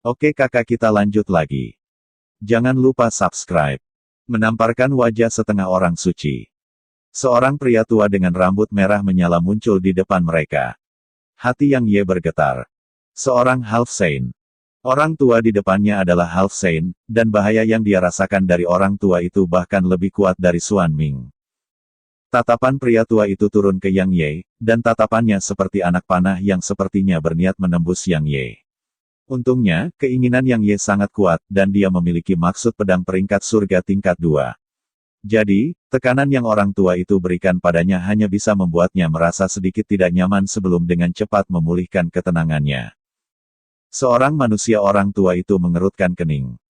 Oke kakak, kita lanjut lagi. Jangan lupa subscribe. Menamparkan wajah setengah orang suci. Seorang pria tua dengan rambut merah menyala muncul di depan mereka. Hati Yang Ye bergetar. Seorang half saint. Orang tua di depannya adalah half saint, dan bahaya yang dia rasakan dari orang tua itu bahkan lebih kuat dari Xuan Ming. Tatapan pria tua itu turun ke Yang Ye, dan tatapannya seperti anak panah yang sepertinya berniat menembus Yang Ye. Untungnya, keinginan Yang Ye sangat kuat, dan dia memiliki maksud pedang peringkat surga tingkat 2. Jadi, tekanan yang orang tua itu berikan padanya hanya bisa membuatnya merasa sedikit tidak nyaman sebelum dengan cepat memulihkan ketenangannya. Seorang manusia orang tua itu mengerutkan kening.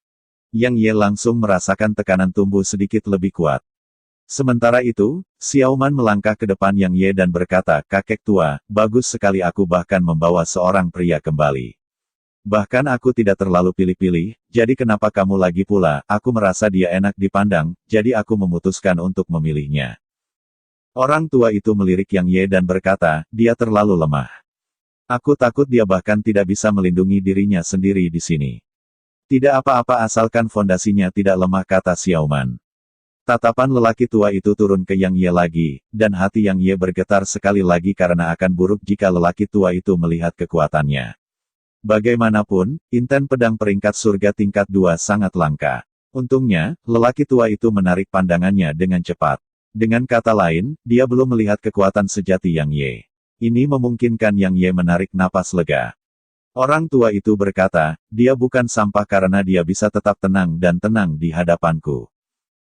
Yang Ye langsung merasakan tekanan tubuh sedikit lebih kuat. Sementara itu, Xiaoman melangkah ke depan Yang Ye dan berkata, "Kakek tua, bagus sekali, aku bahkan membawa seorang pria kembali. Bahkan aku tidak terlalu pilih-pilih, jadi kenapa kamu lagi pula? Aku merasa dia enak dipandang, jadi aku memutuskan untuk memilihnya." Orang tua itu melirik Yang Ye dan berkata, "Dia terlalu lemah. Aku takut dia bahkan tidak bisa melindungi dirinya sendiri di sini." "Tidak apa-apa asalkan fondasinya tidak lemah," kata Xiaoman. Tatapan lelaki tua itu turun ke Yang Ye lagi, dan hati Yang Ye bergetar sekali lagi karena akan buruk jika lelaki tua itu melihat kekuatannya. Bagaimanapun, inten pedang peringkat surga tingkat 2 sangat langka. Untungnya, lelaki tua itu menarik pandangannya dengan cepat. Dengan kata lain, dia belum melihat kekuatan sejati Yang Ye. Ini memungkinkan Yang Ye menarik napas lega. Orang tua itu berkata, "Dia bukan sampah karena dia bisa tetap tenang dan tenang di hadapanku.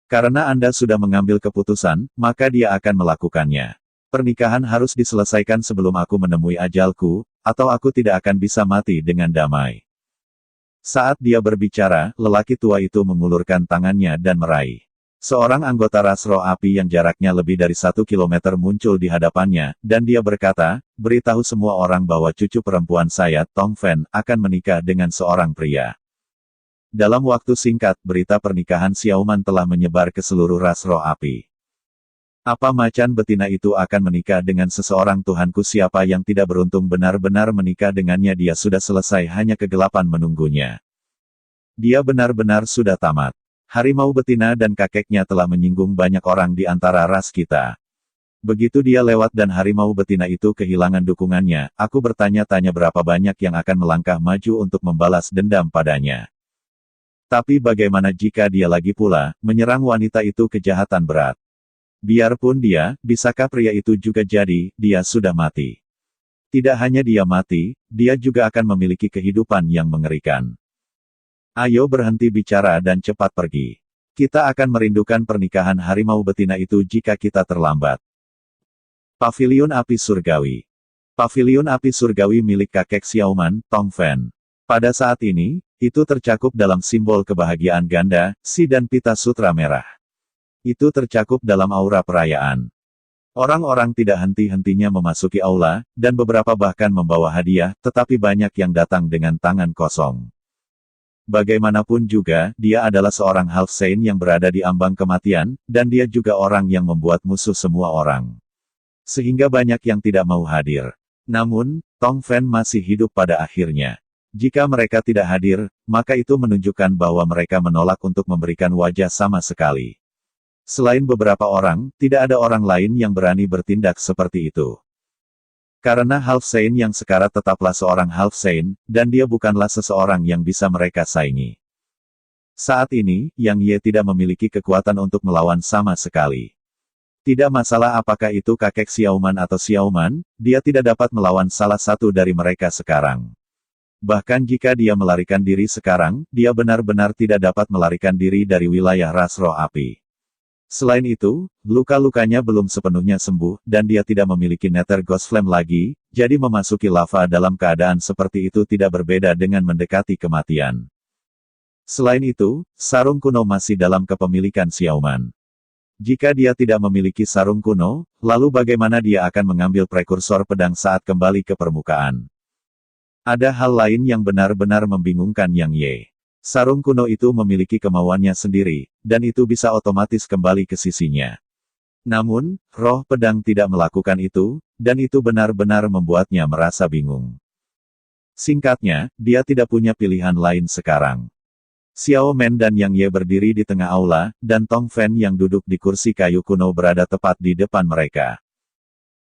Karena Anda sudah mengambil keputusan, maka dia akan melakukannya. Pernikahan harus diselesaikan sebelum aku menemui ajalku, atau aku tidak akan bisa mati dengan damai." Saat dia berbicara, lelaki tua itu mengulurkan tangannya dan meraih. Seorang anggota ras roh api yang jaraknya lebih dari 1 kilometer muncul di hadapannya, dan dia berkata, "Beritahu semua orang bahwa cucu perempuan saya, Tong Fen, akan menikah dengan seorang pria." Dalam waktu singkat, berita pernikahan Xiaoman telah menyebar ke seluruh ras roh api. Apa macan betina itu akan menikah dengan seseorang? Tuhanku, siapa yang tidak beruntung benar-benar menikah dengannya? Dia sudah selesai, hanya kegelapan menunggunya. Dia benar-benar sudah tamat. Harimau betina dan kakeknya telah menyinggung banyak orang di antara ras kita. Begitu dia lewat dan harimau betina itu kehilangan dukungannya, aku bertanya-tanya berapa banyak yang akan melangkah maju untuk membalas dendam padanya. Tapi bagaimana jika dia lagi pula menyerang wanita? Itu kejahatan berat. Biarpun dia, bisakah pria itu juga jadi, dia sudah mati. Tidak hanya dia mati, dia juga akan memiliki kehidupan yang mengerikan. Ayo berhenti bicara dan cepat pergi. Kita akan merindukan pernikahan harimau betina itu jika kita terlambat. Paviliun Api Surgawi. Paviliun Api Surgawi milik kakek Xiaoman, Tong Fen. Pada saat ini, itu tercakup dalam simbol kebahagiaan ganda, Si dan Pita Sutra Merah. Itu tercakup dalam aura perayaan. Orang-orang tidak henti-hentinya memasuki aula, dan beberapa bahkan membawa hadiah, tetapi banyak yang datang dengan tangan kosong. Bagaimanapun juga, dia adalah seorang half saint yang berada di ambang kematian, dan dia juga orang yang membuat musuh semua orang. Sehingga banyak yang tidak mau hadir. Namun, Tong Fen masih hidup pada akhirnya. Jika mereka tidak hadir, maka itu menunjukkan bahwa mereka menolak untuk memberikan wajah sama sekali. Selain beberapa orang, tidak ada orang lain yang berani bertindak seperti itu. Karena half saint yang sekarat tetaplah seorang half saint, dan dia bukanlah seseorang yang bisa mereka saingi. Saat ini, Yang Ye tidak memiliki kekuatan untuk melawan sama sekali. Tidak masalah apakah itu kakek Xiaoman atau Xiaoman, dia tidak dapat melawan salah satu dari mereka sekarang. Bahkan jika dia melarikan diri sekarang, dia benar-benar tidak dapat melarikan diri dari wilayah ras roh api. Selain itu, luka-lukanya belum sepenuhnya sembuh, dan dia tidak memiliki Nether Ghost Flame lagi, jadi memasuki lava dalam keadaan seperti itu tidak berbeda dengan mendekati kematian. Selain itu, sarung kuno masih dalam kepemilikan Xiaoman. Jika dia tidak memiliki sarung kuno, lalu bagaimana dia akan mengambil prekursor pedang saat kembali ke permukaan? Ada hal lain yang benar-benar membingungkan Yang Ye. Sarung kuno itu memiliki kemauannya sendiri, dan itu bisa otomatis kembali ke sisinya. Namun, roh pedang tidak melakukan itu, dan itu benar-benar membuatnya merasa bingung. Singkatnya, dia tidak punya pilihan lain sekarang. Xiao Men dan Yang Ye berdiri di tengah aula, dan Tong Fen yang duduk di kursi kayu kuno berada tepat di depan mereka.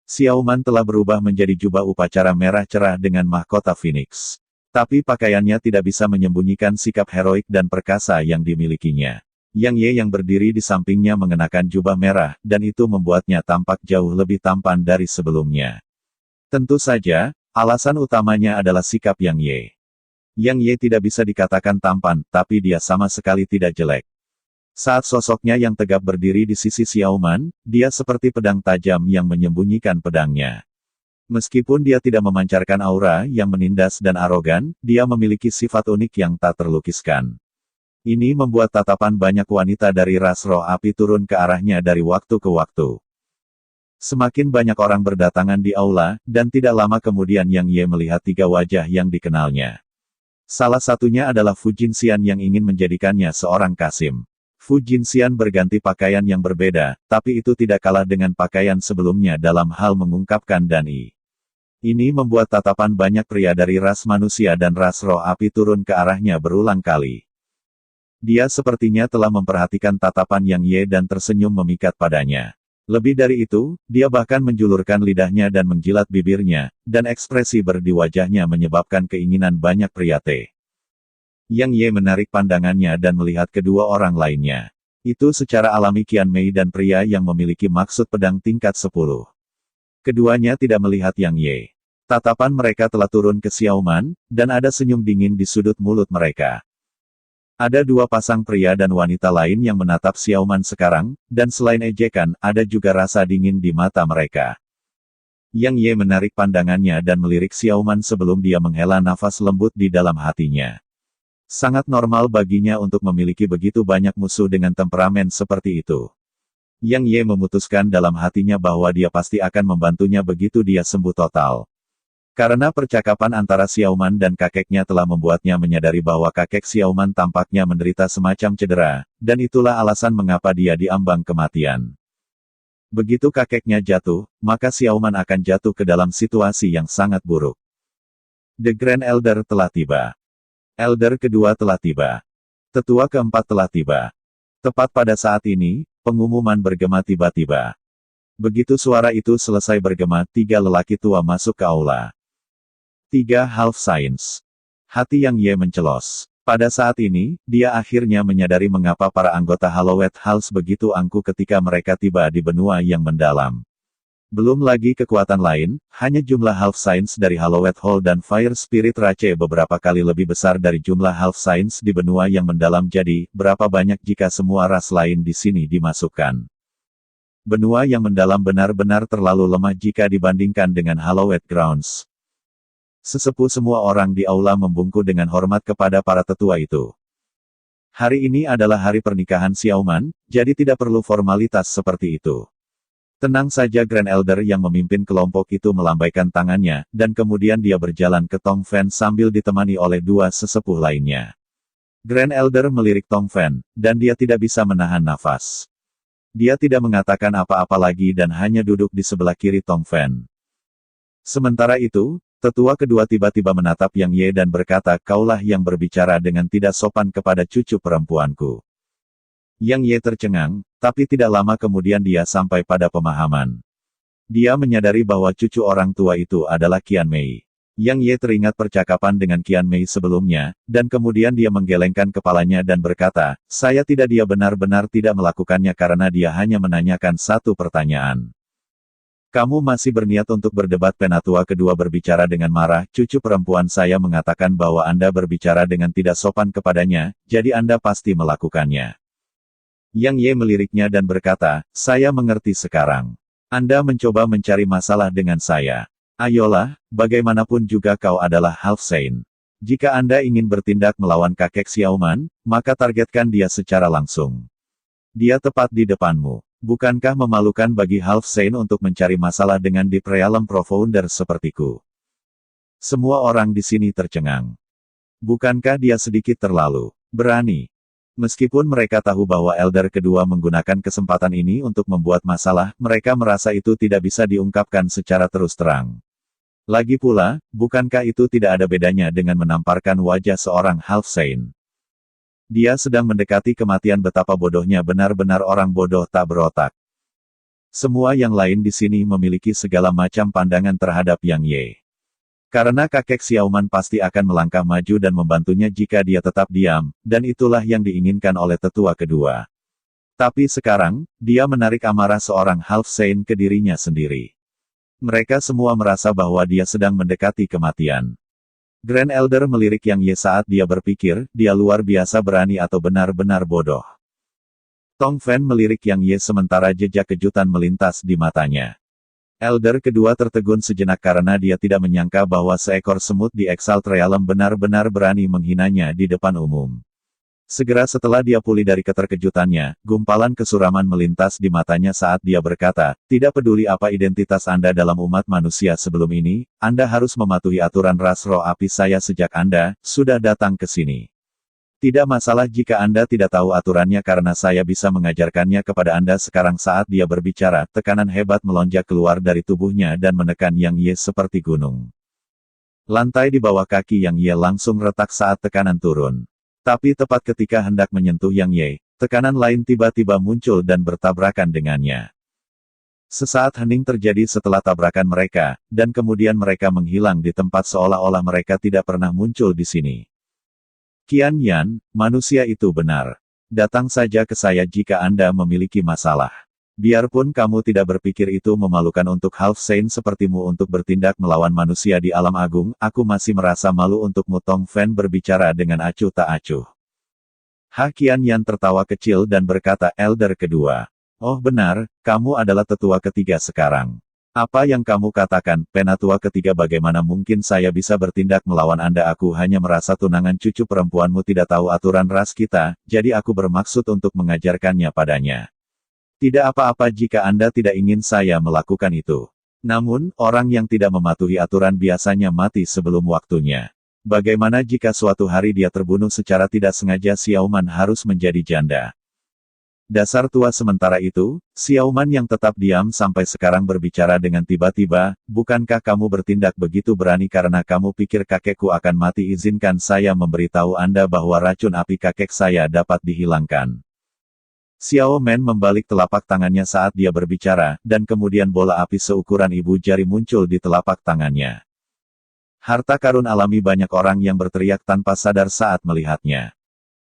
Xiao Man telah berubah menjadi jubah upacara merah cerah dengan mahkota Phoenix. Tapi pakaiannya tidak bisa menyembunyikan sikap heroik dan perkasa yang dimilikinya. Yang Ye yang berdiri di sampingnya mengenakan jubah merah, dan itu membuatnya tampak jauh lebih tampan dari sebelumnya. Tentu saja, alasan utamanya adalah sikap Yang Ye. Yang Ye tidak bisa dikatakan tampan, tapi dia sama sekali tidak jelek. Saat sosoknya yang tegap berdiri di sisi Xiao Man, dia seperti pedang tajam yang menyembunyikan pedangnya. Meskipun dia tidak memancarkan aura yang menindas dan arogan, dia memiliki sifat unik yang tak terlukiskan. Ini membuat tatapan banyak wanita dari ras roh api turun ke arahnya dari waktu ke waktu. Semakin banyak orang berdatangan di aula, dan tidak lama kemudian Yang Ye melihat 3 wajah yang dikenalnya. Salah satunya adalah Fu Jinxian yang ingin menjadikannya seorang kasim. Fu Jinxian berganti pakaian yang berbeda, tapi itu tidak kalah dengan pakaian sebelumnya dalam hal mengungkapkan dani. Ini membuat tatapan banyak pria dari ras manusia dan ras roh api turun ke arahnya berulang kali. Dia sepertinya telah memperhatikan tatapan Yang Ye dan tersenyum memikat padanya. Lebih dari itu, dia bahkan menjulurkan lidahnya dan menjilat bibirnya, dan ekspresi di wajahnya menyebabkan keinginan banyak pria T. Yang Ye menarik pandangannya dan melihat kedua orang lainnya. Itu secara alami Qian Mei dan pria yang memiliki maksud pedang tingkat 10. Keduanya tidak melihat Yang Ye. Tatapan mereka telah turun ke Xiao Man, dan ada senyum dingin di sudut mulut mereka. Ada 2 pasang pria dan wanita lain yang menatap Xiao Man sekarang, dan selain ejekan, ada juga rasa dingin di mata mereka. Yang Ye menarik pandangannya dan melirik Xiao Man sebelum dia menghela nafas lembut di dalam hatinya. Sangat normal baginya untuk memiliki begitu banyak musuh dengan temperamen seperti itu. Yang Ye memutuskan dalam hatinya bahwa dia pasti akan membantunya begitu dia sembuh total. Karena percakapan antara Xiao Man dan kakeknya telah membuatnya menyadari bahwa kakek Xiao Man tampaknya menderita semacam cedera, dan itulah alasan mengapa dia diambang kematian. Begitu kakeknya jatuh, maka Xiao Man akan jatuh ke dalam situasi yang sangat buruk. The Grand Elder telah tiba. Elder kedua telah tiba. Tetua keempat telah tiba. Tepat pada saat ini, pengumuman bergema tiba-tiba. Begitu suara itu selesai bergema, 3 lelaki tua masuk ke aula. 3 Half Science. Hati Yang Ye mencelos. Pada saat ini, dia akhirnya menyadari mengapa para anggota Hallowed Halls begitu angkuh ketika mereka tiba di benua yang mendalam. Belum lagi kekuatan lain, hanya jumlah Half Science dari Hallowed Hall dan Fire Spirit Rache beberapa kali lebih besar dari jumlah Half Science di benua yang mendalam, jadi, berapa banyak jika semua ras lain di sini dimasukkan. Benua yang mendalam benar-benar terlalu lemah jika dibandingkan dengan Hallowed Grounds. Sesepuh semua orang di aula membungkuk dengan hormat kepada para tetua itu. Hari ini adalah hari pernikahan Xiao Man, jadi tidak perlu formalitas seperti itu. Tenang saja. Grand Elder yang memimpin kelompok itu melambaikan tangannya, dan kemudian dia berjalan ke Tong Fen sambil ditemani oleh 2 sesepuh lainnya. Grand Elder melirik Tong Fen, dan dia tidak bisa menahan nafas. Dia tidak mengatakan apa-apa lagi dan hanya duduk di sebelah kiri Tong Fen. Sementara itu, tetua kedua tiba-tiba menatap Yang Ye dan berkata, "Kaulah yang berbicara dengan tidak sopan kepada cucu perempuanku." Yang Ye tercengang, tapi tidak lama kemudian dia sampai pada pemahaman. Dia menyadari bahwa cucu orang tua itu adalah Qian Mei. Yang Ye teringat percakapan dengan Qian Mei sebelumnya, dan kemudian dia menggelengkan kepalanya dan berkata, "Saya tidak." Dia benar-benar tidak melakukannya karena dia hanya menanyakan satu pertanyaan. "Kamu masih berniat untuk berdebat?" Penatua kedua berbicara dengan marah. "Cucu perempuan saya mengatakan bahwa Anda berbicara dengan tidak sopan kepadanya, jadi Anda pasti melakukannya." Yang Ye meliriknya dan berkata, "Saya mengerti sekarang. Anda mencoba mencari masalah dengan saya. Ayolah, bagaimanapun juga kau adalah Half Saint. Jika Anda ingin bertindak melawan kakek Xiao Man, maka targetkan dia secara langsung. Dia tepat di depanmu. Bukankah memalukan bagi Half Saint untuk mencari masalah dengan Deep Realm Profounder sepertiku?" Semua orang di sini tercengang. Bukankah dia sedikit terlalu berani? Meskipun mereka tahu bahwa Elder kedua menggunakan kesempatan ini untuk membuat masalah, mereka merasa itu tidak bisa diungkapkan secara terus terang. Lagi pula, bukankah itu tidak ada bedanya dengan menamparkan wajah seorang half saint? Dia sedang mendekati kematian, betapa bodohnya, benar-benar orang bodoh tak berotak. Semua yang lain di sini memiliki segala macam pandangan terhadap Yang Ye. Karena kakek Xiaoman pasti akan melangkah maju dan membantunya jika dia tetap diam, dan itulah yang diinginkan oleh tetua kedua. Tapi sekarang, dia menarik amarah seorang half saint ke dirinya sendiri. Mereka semua merasa bahwa dia sedang mendekati kematian. Grand Elder melirik Yang Ye saat dia berpikir, dia luar biasa berani atau benar-benar bodoh. Tong Fan melirik Yang Ye sementara jejak kejutan melintas di matanya. Elder kedua tertegun sejenak karena dia tidak menyangka bahwa seekor semut di Exalt Realm benar-benar berani menghinanya di depan umum. Segera setelah dia pulih dari keterkejutannya, gumpalan kesuraman melintas di matanya saat dia berkata, tidak peduli apa identitas Anda dalam umat manusia sebelum ini, Anda harus mematuhi aturan ras roh api saya sejak Anda sudah datang ke sini. Tidak masalah jika Anda tidak tahu aturannya karena saya bisa mengajarkannya kepada Anda sekarang. Saat dia berbicara, tekanan hebat melonjak keluar dari tubuhnya dan menekan Yang Ye seperti gunung. Lantai di bawah kaki Yang Ye langsung retak saat tekanan turun. Tapi tepat ketika hendak menyentuh Yang Ye, tekanan lain tiba-tiba muncul dan bertabrakan dengannya. Sesaat hening terjadi setelah tabrakan mereka, dan kemudian mereka menghilang di tempat seolah-olah mereka tidak pernah muncul di sini. Qian Yan, manusia itu benar. Datang saja ke saya jika Anda memiliki masalah. Biarpun kamu tidak berpikir itu memalukan untuk half saint sepertimu untuk bertindak melawan manusia di alam agung, aku masih merasa malu untukmu. Tong Fan berbicara dengan acuh tak acuh. Qian Yan tertawa kecil dan berkata, Elder kedua. Oh benar, kamu adalah tetua ketiga sekarang. Apa yang kamu katakan, penatua ketiga, bagaimana mungkin saya bisa bertindak melawan Anda? Aku hanya merasa tunangan cucu perempuanmu tidak tahu aturan ras kita, jadi aku bermaksud untuk mengajarkannya padanya. Tidak apa-apa jika Anda tidak ingin saya melakukan itu. Namun, orang yang tidak mematuhi aturan biasanya mati sebelum waktunya. Bagaimana jika suatu hari dia terbunuh secara tidak sengaja? Xiaoman harus menjadi janda. Dasar tua. Sementara itu, Xiaoman yang tetap diam sampai sekarang berbicara dengan tiba-tiba, bukankah kamu bertindak begitu berani karena kamu pikir kakekku akan mati? Izinkan saya memberitahu Anda bahwa racun api kakek saya dapat dihilangkan. Xiaoman membalik telapak tangannya saat dia berbicara, dan kemudian bola api seukuran ibu jari muncul di telapak tangannya. Harta karun alami. Banyak orang yang berteriak tanpa sadar saat melihatnya.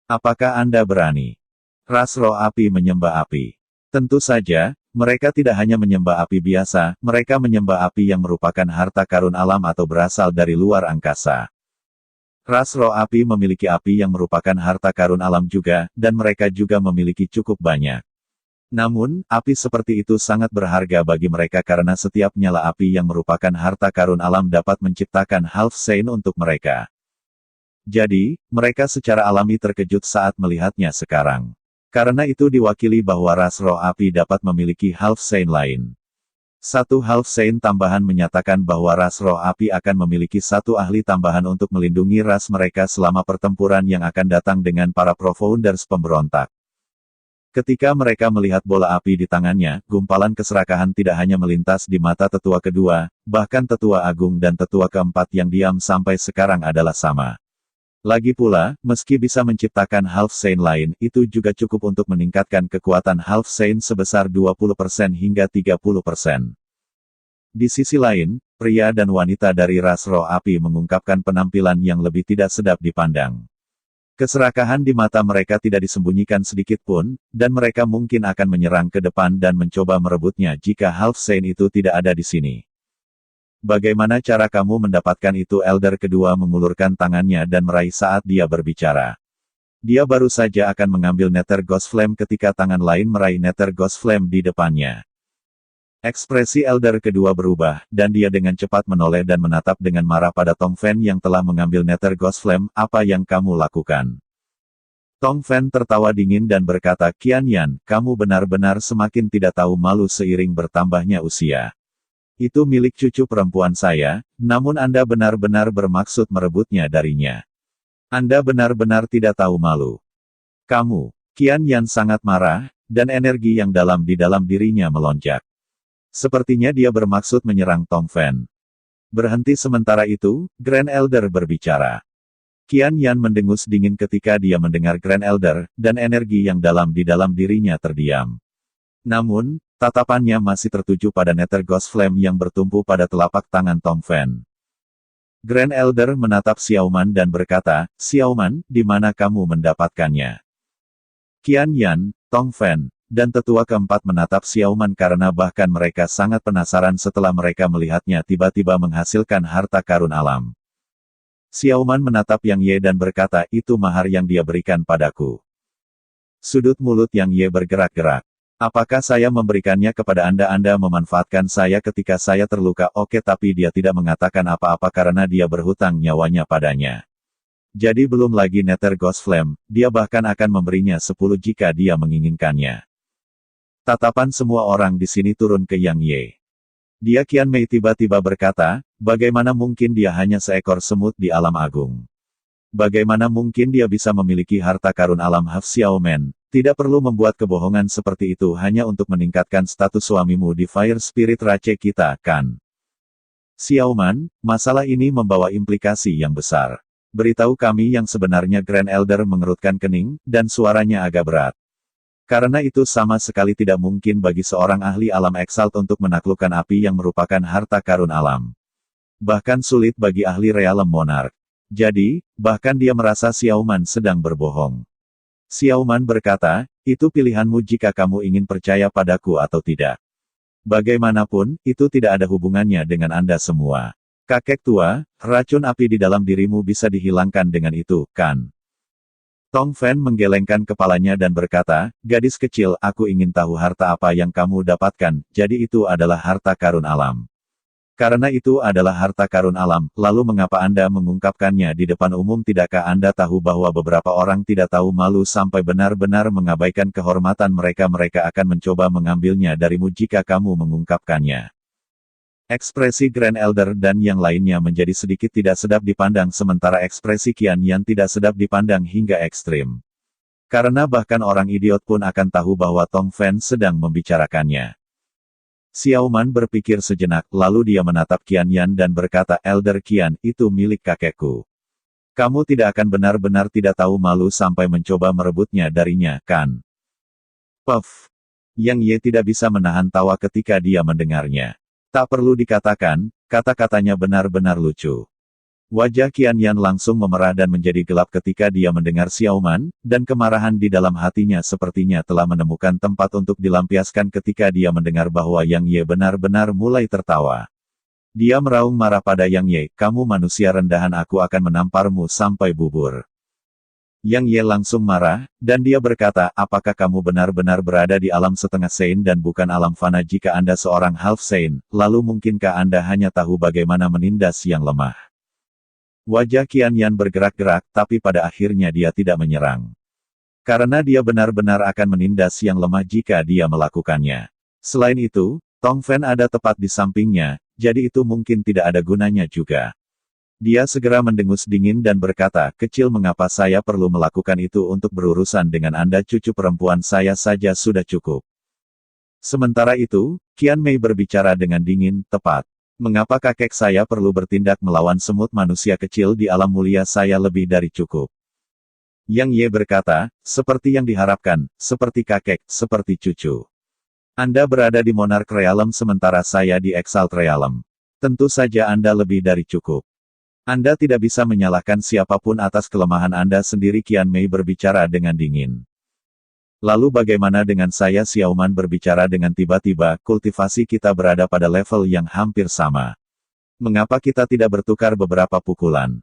Apakah Anda berani? Ras roh api menyembah api. Tentu saja, mereka tidak hanya menyembah api biasa, mereka menyembah api yang merupakan harta karun alam atau berasal dari luar angkasa. Ras roh api memiliki api yang merupakan harta karun alam juga, dan mereka juga memiliki cukup banyak. Namun, api seperti itu sangat berharga bagi mereka karena setiap nyala api yang merupakan harta karun alam dapat menciptakan half saint untuk mereka. Jadi, mereka secara alami terkejut saat melihatnya sekarang. Karena itu diwakili bahwa ras roh api dapat memiliki half saint lain. Satu half saint tambahan menyatakan bahwa ras roh api akan memiliki satu ahli tambahan untuk melindungi ras mereka selama pertempuran yang akan datang dengan para Profounders pemberontak. Ketika mereka melihat bola api di tangannya, gumpalan keserakahan tidak hanya melintas di mata tetua kedua, bahkan tetua agung dan tetua keempat yang diam sampai sekarang adalah sama. Lagi pula, meski bisa menciptakan half saint lain, itu juga cukup untuk meningkatkan kekuatan half saint sebesar 20% hingga 30%. Di sisi lain, pria dan wanita dari ras roh api mengungkapkan penampilan yang lebih tidak sedap dipandang. Keserakahan di mata mereka tidak disembunyikan sedikit pun, dan mereka mungkin akan menyerang ke depan dan mencoba merebutnya jika half saint itu tidak ada di sini. Bagaimana cara kamu mendapatkan itu? Elder kedua mengulurkan tangannya dan meraih saat dia berbicara. Dia baru saja akan mengambil Nether Ghost Flame ketika tangan lain meraih Nether Ghost Flame di depannya. Ekspresi Elder kedua berubah, dan dia dengan cepat menoleh dan menatap dengan marah pada Tong Fan yang telah mengambil Nether Ghost Flame. Apa yang kamu lakukan? Tong Fan tertawa dingin dan berkata, Qian Yan, kamu benar-benar semakin tidak tahu malu seiring bertambahnya usia. Itu milik cucu perempuan saya, namun Anda benar-benar bermaksud merebutnya darinya. Anda benar-benar tidak tahu malu. Kamu. Qian Yan sangat marah, dan energi yang dalam di dalam dirinya melonjak. Sepertinya dia bermaksud menyerang Tong Fan. Berhenti sementara itu, Grand Elder berbicara. Qian Yan mendengus dingin ketika dia mendengar Grand Elder, dan energi yang dalam di dalam dirinya terdiam. Namun, tatapannya masih tertuju pada Nether Ghost Flame yang bertumpu pada telapak tangan Tongfen. Grand Elder menatap Xiaoman dan berkata, "Xiaoman, di mana kamu mendapatkannya?" Qian Yan, Tongfen, dan tetua keempat menatap Xiaoman karena bahkan mereka sangat penasaran setelah mereka melihatnya tiba-tiba menghasilkan harta karun alam. Xiaoman menatap Yang Ye dan berkata, "Itu mahar yang dia berikan padaku." Sudut mulut Yang Ye bergerak-gerak. "Apakah saya memberikannya kepada Anda? Anda memanfaatkan saya ketika saya terluka." Oke, tapi dia tidak mengatakan apa-apa karena dia berhutang nyawanya padanya. Jadi belum lagi Nether Ghost Flame, dia bahkan akan memberinya 10 jika dia menginginkannya. Tatapan semua orang di sini turun ke Yang Ye. Dia Qian Mei tiba-tiba berkata, "Bagaimana mungkin dia hanya seekor semut di alam agung? Bagaimana mungkin dia bisa memiliki harta karun alam Half Xiaoman? Tidak perlu membuat kebohongan seperti itu hanya untuk meningkatkan status suamimu di Fire Spirit Race kita, kan? Xiaoman, masalah ini membawa implikasi yang besar. Beritahu kami yang sebenarnya." Grand Elder mengerutkan kening, dan suaranya agak berat. Karena itu sama sekali tidak mungkin bagi seorang ahli alam Exalt untuk menaklukkan api yang merupakan harta karun alam. Bahkan sulit bagi ahli Realem Monarch. Jadi, bahkan dia merasa Xiaoman sedang berbohong. Xiaoman berkata, "Itu pilihanmu jika kamu ingin percaya padaku atau tidak. Bagaimanapun, itu tidak ada hubungannya dengan Anda semua. Kakek tua, racun api di dalam dirimu bisa dihilangkan dengan itu, kan?" Tongfen menggelengkan kepalanya dan berkata, "Gadis kecil, aku ingin tahu harta apa yang kamu dapatkan, jadi itu adalah harta karun alam. Karena itu adalah harta karun alam, lalu mengapa Anda mengungkapkannya di depan umum? Tidakkah Anda tahu bahwa beberapa orang tidak tahu malu sampai benar-benar mengabaikan kehormatan mereka? Mereka akan mencoba mengambilnya darimu jika kamu mengungkapkannya." Ekspresi Grand Elder dan yang lainnya menjadi sedikit tidak sedap dipandang sementara ekspresi Qian Yan tidak sedap dipandang hingga ekstrim. Karena bahkan orang idiot pun akan tahu bahwa Tongfen sedang membicarakannya. Xiaoman berpikir sejenak, lalu dia menatap Qian Yan dan berkata, "Elder Qian, itu milik kakekku. Kamu tidak akan benar-benar tidak tahu malu sampai mencoba merebutnya darinya, kan?" Puff. Yang Ye tidak bisa menahan tawa ketika dia mendengarnya. Tak perlu dikatakan, kata-katanya benar-benar lucu. Wajah Qian Yan langsung memerah dan menjadi gelap ketika dia mendengar Xiaoman, dan kemarahan di dalam hatinya sepertinya telah menemukan tempat untuk dilampiaskan ketika dia mendengar bahwa Yang Ye benar-benar mulai tertawa. Dia meraung marah pada Yang Ye, "Kamu manusia rendahan, aku akan menamparmu sampai bubur." Yang Ye langsung marah, dan dia berkata, "Apakah kamu benar-benar berada di alam setengah Saint dan bukan alam fana? Jika Anda seorang half Saint, lalu mungkinkah Anda hanya tahu bagaimana menindas yang lemah?" Wajah Qian Yan bergerak-gerak, tapi pada akhirnya dia tidak menyerang. Karena dia benar-benar akan menindas yang lemah jika dia melakukannya. Selain itu, Tongfen ada tepat di sampingnya, jadi itu mungkin tidak ada gunanya juga. Dia segera mendengus dingin dan berkata, "Kecil, mengapa saya perlu melakukan itu untuk berurusan dengan Anda? Cucu perempuan saya saja sudah cukup." Sementara itu, Qian Mei berbicara dengan dingin, "Tepat. Mengapa kakek saya perlu bertindak melawan semut? Manusia kecil di alam mulia saya lebih dari cukup." Yang Ye berkata, "Seperti yang diharapkan, seperti kakek, seperti cucu. Anda berada di Monarch Realm sementara saya di Exalt Realm. Tentu saja Anda lebih dari cukup. Anda tidak bisa menyalahkan siapapun atas kelemahan Anda sendiri." Qian Mei berbicara dengan dingin. "Lalu bagaimana dengan saya?" Xiaoman berbicara dengan tiba-tiba, "Kultivasi kita berada pada level yang hampir sama. Mengapa kita tidak bertukar beberapa pukulan?"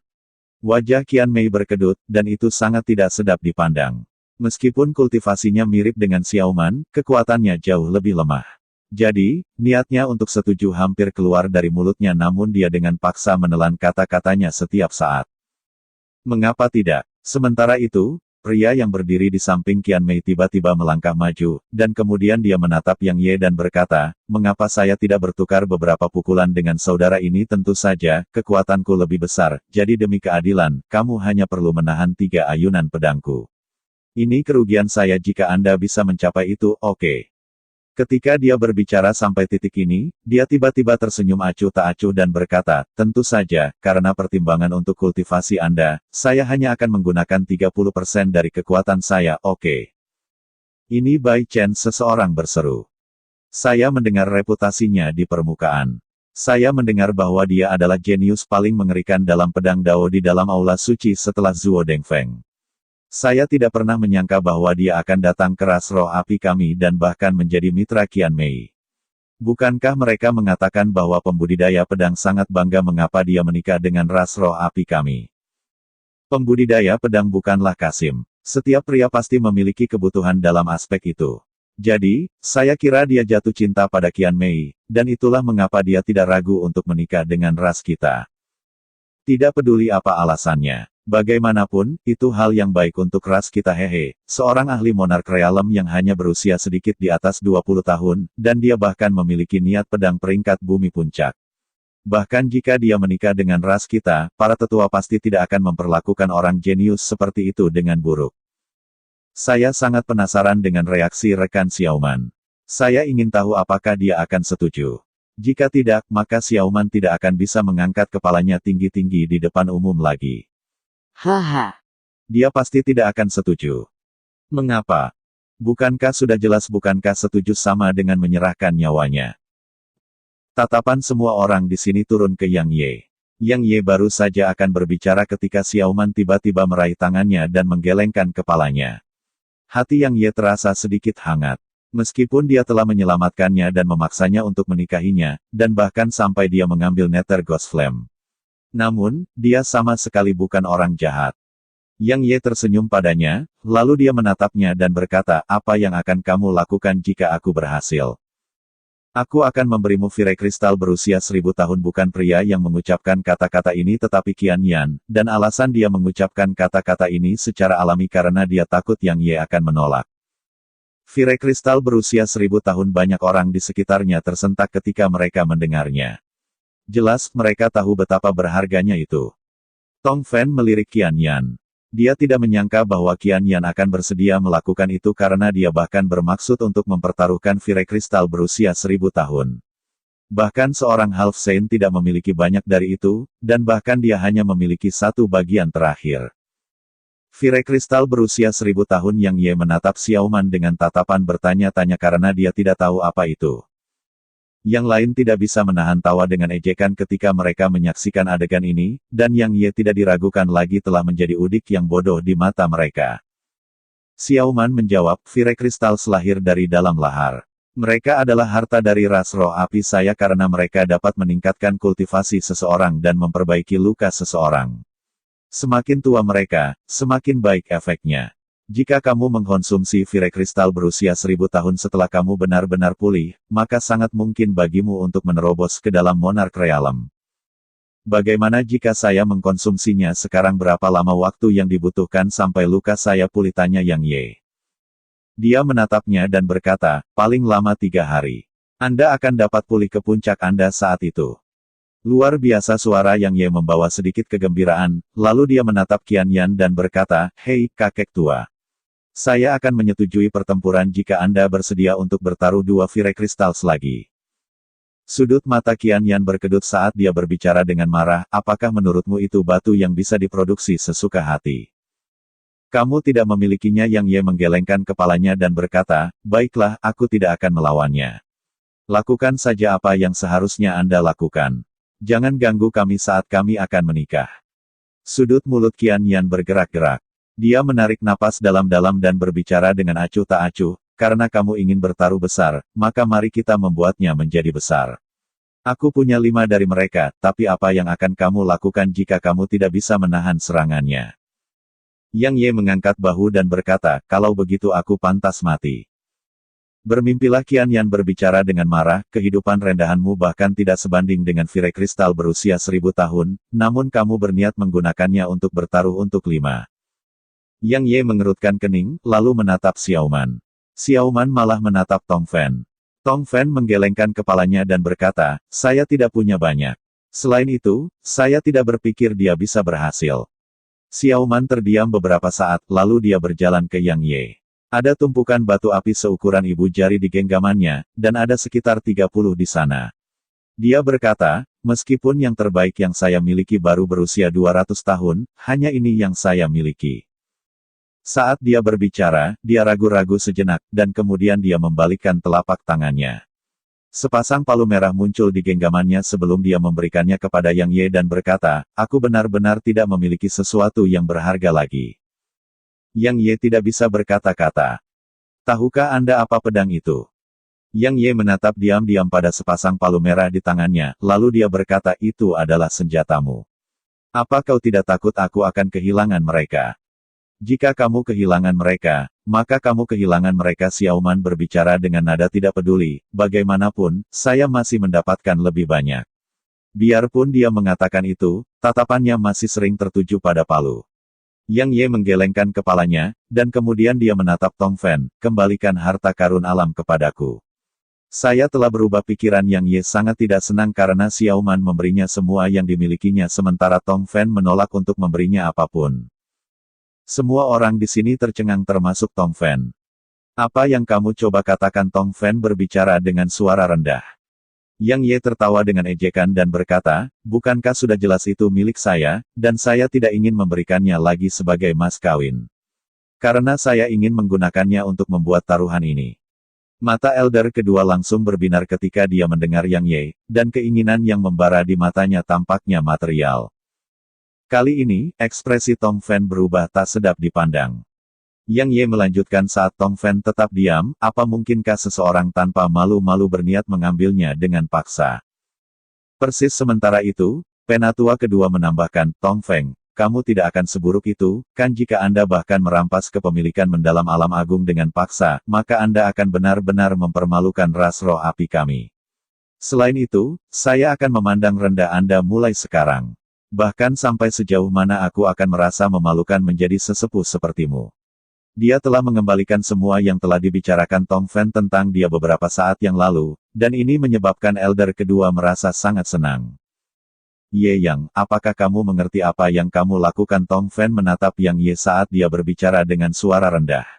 Wajah Qian Mei berkedut, dan itu sangat tidak sedap dipandang. Meskipun kultivasinya mirip dengan Xiaoman, kekuatannya jauh lebih lemah. Jadi, niatnya untuk setuju hampir keluar dari mulutnya namun dia dengan paksa menelan kata-katanya setiap saat. "Mengapa tidak?" Sementara itu, pria yang berdiri di samping Qian Mei tiba-tiba melangkah maju, dan kemudian dia menatap Yang Ye dan berkata, "Mengapa saya tidak bertukar beberapa pukulan dengan saudara ini? Tentu saja, kekuatanku lebih besar, jadi demi keadilan, kamu hanya perlu menahan 3 ayunan pedangku. Ini kerugian saya jika Anda bisa mencapai itu, oke." Ketika dia berbicara sampai titik ini, dia tiba-tiba tersenyum acuh tak acuh dan berkata, tentu saja, karena pertimbangan untuk kultivasi Anda, saya hanya akan menggunakan 30% dari kekuatan saya, oke. Ini Bai Chen, seseorang berseru. Saya mendengar reputasinya di permukaan. Saya mendengar bahwa dia adalah jenius paling mengerikan dalam pedang Dao di dalam aula suci setelah Zuo Dengfeng. Saya tidak pernah menyangka bahwa dia akan datang ke ras roh api kami dan bahkan menjadi mitra Qian Mei. Bukankah mereka mengatakan bahwa pembudidaya pedang sangat bangga mengapa dia menikah dengan ras roh api kami? Pembudidaya pedang bukanlah Kasim. Setiap pria pasti memiliki kebutuhan dalam aspek itu. Jadi, saya kira dia jatuh cinta pada Qian Mei, dan itulah mengapa dia tidak ragu untuk menikah dengan ras kita. Tidak peduli apa alasannya. Bagaimanapun, itu hal yang baik untuk ras kita hehe. Seorang ahli monark realem yang hanya berusia sedikit di atas 20 tahun, dan dia bahkan memiliki niat pedang peringkat bumi puncak. Bahkan jika dia menikah dengan ras kita, para tetua pasti tidak akan memperlakukan orang jenius seperti itu dengan buruk. Saya sangat penasaran dengan reaksi rekan Xiaoman. Saya ingin tahu apakah dia akan setuju. Jika tidak, maka Xiaoman tidak akan bisa mengangkat kepalanya tinggi-tinggi di depan umum lagi. Haha. Dia pasti tidak akan setuju. Mengapa? Bukankah sudah jelas bukankah setuju sama dengan menyerahkan nyawanya? Tatapan semua orang di sini turun ke Yang Ye. Yang Ye baru saja akan berbicara ketika Xiaoman tiba-tiba meraih tangannya dan menggelengkan kepalanya. Hati Yang Ye terasa sedikit hangat. Meskipun dia telah menyelamatkannya dan memaksanya untuk menikahinya, dan bahkan sampai dia mengambil Nether Ghost Flame. Namun, dia sama sekali bukan orang jahat. Yang Ye tersenyum padanya, lalu dia menatapnya dan berkata, apa yang akan kamu lakukan jika aku berhasil? Aku akan memberimu Fire Kristal berusia 1000 tahun. Bukan pria yang mengucapkan kata-kata ini tetapi Qian Yan, dan alasan dia mengucapkan kata-kata ini secara alami karena dia takut Yang Ye akan menolak. Fire Kristal berusia 1000 tahun. Banyak orang di sekitarnya tersentak ketika mereka mendengarnya. Jelas, mereka tahu betapa berharganya itu. Tong Fen melirik Qian Yan. Dia tidak menyangka bahwa Qian Yan akan bersedia melakukan itu karena dia bahkan bermaksud untuk mempertaruhkan Fire Kristal berusia 1000 tahun. Bahkan seorang Half Saint tidak memiliki banyak dari itu, dan bahkan dia hanya memiliki satu bagian terakhir. Fire Kristal berusia 1000 tahun. Yang Ye menatap Xiaoman dengan tatapan bertanya-tanya karena dia tidak tahu apa itu. Yang lain tidak bisa menahan tawa dengan ejekan ketika mereka menyaksikan adegan ini, dan Yang Ye tidak diragukan lagi telah menjadi udik yang bodoh di mata mereka. Xiaoman menjawab, Fire Kristal lahir dari dalam lahar. Mereka adalah harta dari ras roh api saya karena mereka dapat meningkatkan kultivasi seseorang dan memperbaiki luka seseorang. Semakin tua mereka, semakin baik efeknya. Jika kamu mengkonsumsi Fire Kristal berusia 1000 tahun setelah kamu benar-benar pulih, maka sangat mungkin bagimu untuk menerobos ke dalam monark realem. Bagaimana jika saya mengkonsumsinya sekarang? Berapa lama waktu yang dibutuhkan sampai luka saya pulih? Tanya Yang Ye. Dia menatapnya dan berkata, paling lama 3 hari. Anda akan dapat pulih ke puncak Anda saat itu. Luar biasa. Suara Yang Ye membawa sedikit kegembiraan, lalu dia menatap Qian Yan dan berkata, hei, kakek tua. Saya akan menyetujui pertempuran jika Anda bersedia untuk bertaruh 2 Fire Crystals lagi. Sudut mata Qian Yan berkedut saat dia berbicara dengan marah, apakah menurutmu itu batu yang bisa diproduksi sesuka hati? Kamu tidak memilikinya. Yang Ye menggelengkan kepalanya dan berkata, baiklah, aku tidak akan melawannya. Lakukan saja apa yang seharusnya Anda lakukan. Jangan ganggu kami saat kami akan menikah. Sudut mulut Qian Yan bergerak-gerak. Dia menarik napas dalam-dalam dan berbicara dengan acuh tak acuh, karena kamu ingin bertaruh besar, maka mari kita membuatnya menjadi besar. Aku punya 5 dari mereka, tapi apa yang akan kamu lakukan jika kamu tidak bisa menahan serangannya? Yang Ye mengangkat bahu dan berkata, kalau begitu aku pantas mati. Bermimpilah. Qian Yan berbicara dengan marah, kehidupan rendahanmu bahkan tidak sebanding dengan Fire Kristal berusia 1000 tahun, namun kamu berniat menggunakannya untuk bertaruh untuk 5. Yang Ye mengerutkan kening, lalu menatap Xiaoman. Xiaoman malah menatap Tong Fen. Tong Fen menggelengkan kepalanya dan berkata, saya tidak punya banyak. Selain itu, saya tidak berpikir dia bisa berhasil. Xiaoman terdiam beberapa saat, lalu dia berjalan ke Yang Ye. Ada tumpukan batu api seukuran ibu jari di genggamannya, dan ada sekitar 30 di sana. Dia berkata, meskipun yang terbaik yang saya miliki baru berusia 200 tahun, hanya ini yang saya miliki. Saat dia berbicara, dia ragu-ragu sejenak, dan kemudian dia membalikkan telapak tangannya. Sepasang palu merah muncul di genggamannya sebelum dia memberikannya kepada Yang Ye dan berkata, aku benar-benar tidak memiliki sesuatu yang berharga lagi. Yang Ye tidak bisa berkata-kata. Tahukah Anda apa pedang itu? Yang Ye menatap diam-diam pada sepasang palu merah di tangannya, lalu dia berkata itu adalah senjatamu. Apa kau tidak takut aku akan kehilangan mereka? Jika kamu kehilangan mereka, maka kamu kehilangan mereka. Xiaoman berbicara dengan nada tidak peduli, bagaimanapun, saya masih mendapatkan lebih banyak. Biarpun dia mengatakan itu, tatapannya masih sering tertuju pada palu. Yang Ye menggelengkan kepalanya, dan kemudian dia menatap Tong Fan, kembalikan harta karun alam kepadaku. Saya telah berubah pikiran. Yang Ye sangat tidak senang karena Xiaoman memberinya semua yang dimilikinya sementara Tong Fan menolak untuk memberinya apapun. Semua orang di sini tercengang termasuk Tong Fan. Apa yang kamu coba katakan? Tong Fan berbicara dengan suara rendah. Yang Ye tertawa dengan ejekan dan berkata, bukankah sudah jelas itu milik saya, dan saya tidak ingin memberikannya lagi sebagai mas kawin. Karena saya ingin menggunakannya untuk membuat taruhan ini. Mata elder kedua langsung berbinar ketika dia mendengar Yang Ye, dan keinginan yang membara di matanya tampaknya material. Kali ini, ekspresi Tong Fan berubah tak sedap dipandang. Yang Ye melanjutkan saat Tong Fan tetap diam, apa mungkinkah seseorang tanpa malu-malu berniat mengambilnya dengan paksa? Persis sementara itu, penatua kedua menambahkan, Tong Feng, kamu tidak akan seburuk itu, kan jika Anda bahkan merampas kepemilikan mendalam alam agung dengan paksa, maka Anda akan benar-benar mempermalukan ras roh api kami. Selain itu, saya akan memandang rendah Anda mulai sekarang. Bahkan sampai sejauh mana aku akan merasa memalukan menjadi sesepuh sepertimu. Dia telah mengembalikan semua yang telah dibicarakan Tong Fan tentang dia beberapa saat yang lalu, dan ini menyebabkan elder kedua merasa sangat senang. Ye Yang, apakah kamu mengerti apa yang kamu lakukan? Tong Fan menatap Yang Ye saat dia berbicara dengan suara rendah.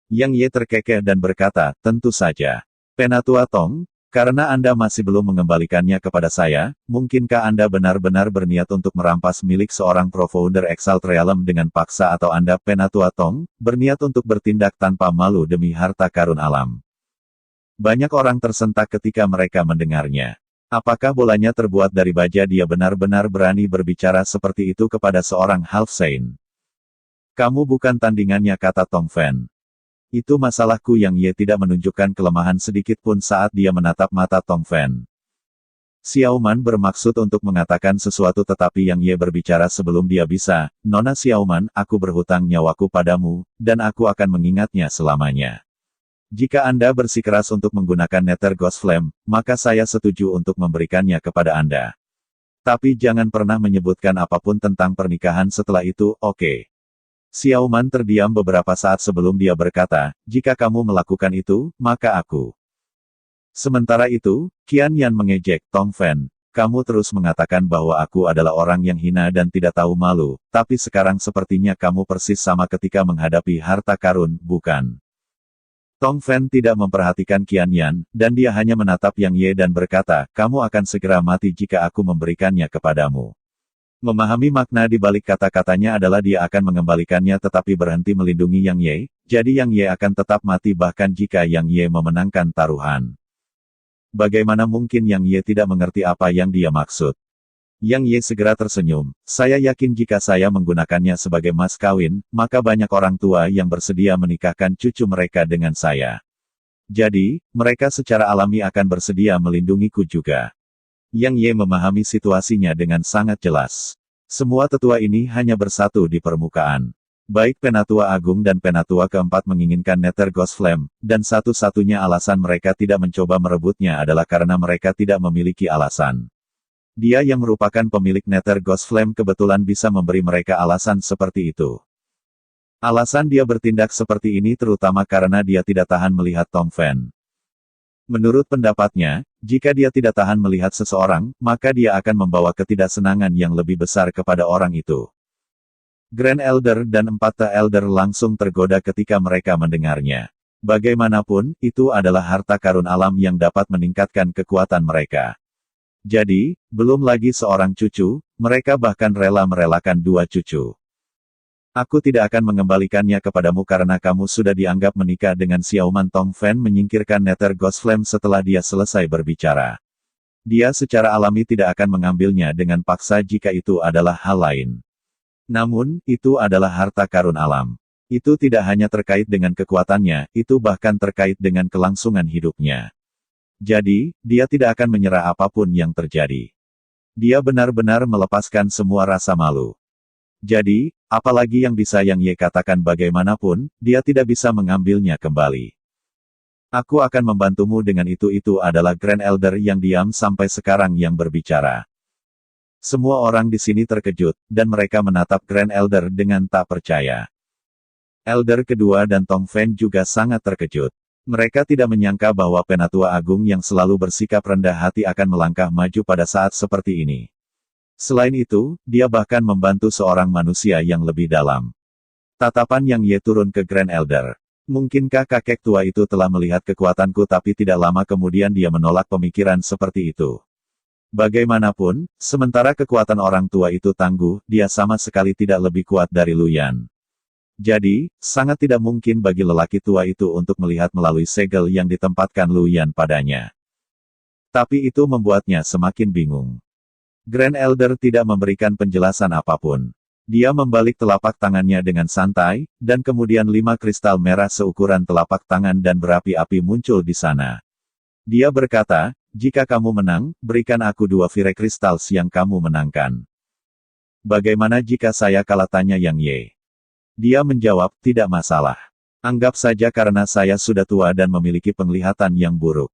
Yang Ye terkekeh dan berkata, tentu saja. Penatua Tong, karena Anda masih belum mengembalikannya kepada saya, mungkinkah Anda benar-benar berniat untuk merampas milik seorang pro-founder Exalt Realm dengan paksa atau Anda, Penatua Tong, berniat untuk bertindak tanpa malu demi harta karun alam? Banyak orang tersentak ketika mereka mendengarnya. Apakah bolanya terbuat dari baja? Dia benar-benar berani berbicara seperti itu kepada seorang half saint. Kamu bukan tandingannya, kata Tong Fan. Itu masalahku. Yang Ye tidak menunjukkan kelemahan sedikit pun saat dia menatap mata Tong Fan. Xiaoman bermaksud untuk mengatakan sesuatu tetapi Yang Ye berbicara sebelum dia bisa, Nona Xiaoman, aku berhutang nyawaku padamu, dan aku akan mengingatnya selamanya. Jika Anda bersikeras untuk menggunakan Nether Ghost Flame, maka saya setuju untuk memberikannya kepada Anda. Tapi jangan pernah menyebutkan apapun tentang pernikahan setelah itu, oke? Xiaoman terdiam beberapa saat sebelum dia berkata, jika kamu melakukan itu, maka aku. Sementara itu, Qian Yan mengejek, Tong Fan, kamu terus mengatakan bahwa aku adalah orang yang hina dan tidak tahu malu, tapi sekarang sepertinya kamu persis sama ketika menghadapi harta karun, bukan? Tong Fan tidak memperhatikan Qian Yan, dan dia hanya menatap Yang Ye dan berkata, kamu akan segera mati jika aku memberikannya kepadamu. Memahami makna di balik kata-katanya adalah dia akan mengembalikannya tetapi berhenti melindungi Yang Ye, jadi Yang Ye akan tetap mati bahkan jika Yang Ye memenangkan taruhan. Bagaimana mungkin Yang Ye tidak mengerti apa yang dia maksud? Yang Ye segera tersenyum, saya yakin jika saya menggunakannya sebagai mas kawin, maka banyak orang tua yang bersedia menikahkan cucu mereka dengan saya. Jadi, mereka secara alami akan bersedia melindungiku juga. Yang Ye memahami situasinya dengan sangat jelas. Semua tetua ini hanya bersatu di permukaan. Baik Penatua Agung dan Penatua keempat menginginkan Nether Ghost Flame, dan satu-satunya alasan mereka tidak mencoba merebutnya adalah karena mereka tidak memiliki alasan. Dia yang merupakan pemilik Nether Ghost Flame kebetulan bisa memberi mereka alasan seperti itu. Alasan dia bertindak seperti ini terutama karena dia tidak tahan melihat Tong Fan. Menurut pendapatnya, jika dia tidak tahan melihat seseorang, maka dia akan membawa ketidaksenangan yang lebih besar kepada orang itu. Grand Elder dan 4 Elder langsung tergoda ketika mereka mendengarnya. Bagaimanapun, itu adalah harta karun alam yang dapat meningkatkan kekuatan mereka. Jadi, belum lagi seorang cucu, mereka bahkan rela merelakan 2 cucu. Aku tidak akan mengembalikannya kepadamu karena kamu sudah dianggap menikah dengan Xiaoman. Tong Fan menyingkirkan Nether Ghost Flame setelah dia selesai berbicara. Dia secara alami tidak akan mengambilnya dengan paksa jika itu adalah hal lain. Namun, itu adalah harta karun alam. Itu tidak hanya terkait dengan kekuatannya, itu bahkan terkait dengan kelangsungan hidupnya. Jadi, dia tidak akan menyerah apapun yang terjadi. Dia benar-benar melepaskan semua rasa malu. Jadi, apalagi yang bisa Yang Ye katakan bagaimanapun, dia tidak bisa mengambilnya kembali. Aku akan membantumu dengan itu adalah Grand Elder yang diam sampai sekarang yang berbicara. Semua orang di sini terkejut, dan mereka menatap Grand Elder dengan tak percaya. Elder kedua dan Tong Fan juga sangat terkejut. Mereka tidak menyangka bahwa Penatua Agung yang selalu bersikap rendah hati akan melangkah maju pada saat seperti ini. Selain itu, dia bahkan membantu seorang manusia yang lebih dalam. Tatapan Yang Ye turun ke Grand Elder. Mungkinkah kakek tua itu telah melihat kekuatanku tapi tidak lama kemudian dia menolak pemikiran seperti itu. Bagaimanapun, sementara kekuatan orang tua itu tangguh, dia sama sekali tidak lebih kuat dari Luyan. Jadi, sangat tidak mungkin bagi lelaki tua itu untuk melihat melalui segel yang ditempatkan Luyan padanya. Tapi itu membuatnya semakin bingung. Grand Elder tidak memberikan penjelasan apapun. Dia membalik telapak tangannya dengan santai, dan kemudian 5 kristal merah seukuran telapak tangan dan berapi-api muncul di sana. Dia berkata, jika kamu menang, berikan aku 2 Fire Crystals yang kamu menangkan. Bagaimana jika saya kalah, tanya Yang Ye. Dia menjawab, tidak masalah. Anggap saja karena saya sudah tua dan memiliki penglihatan yang buruk.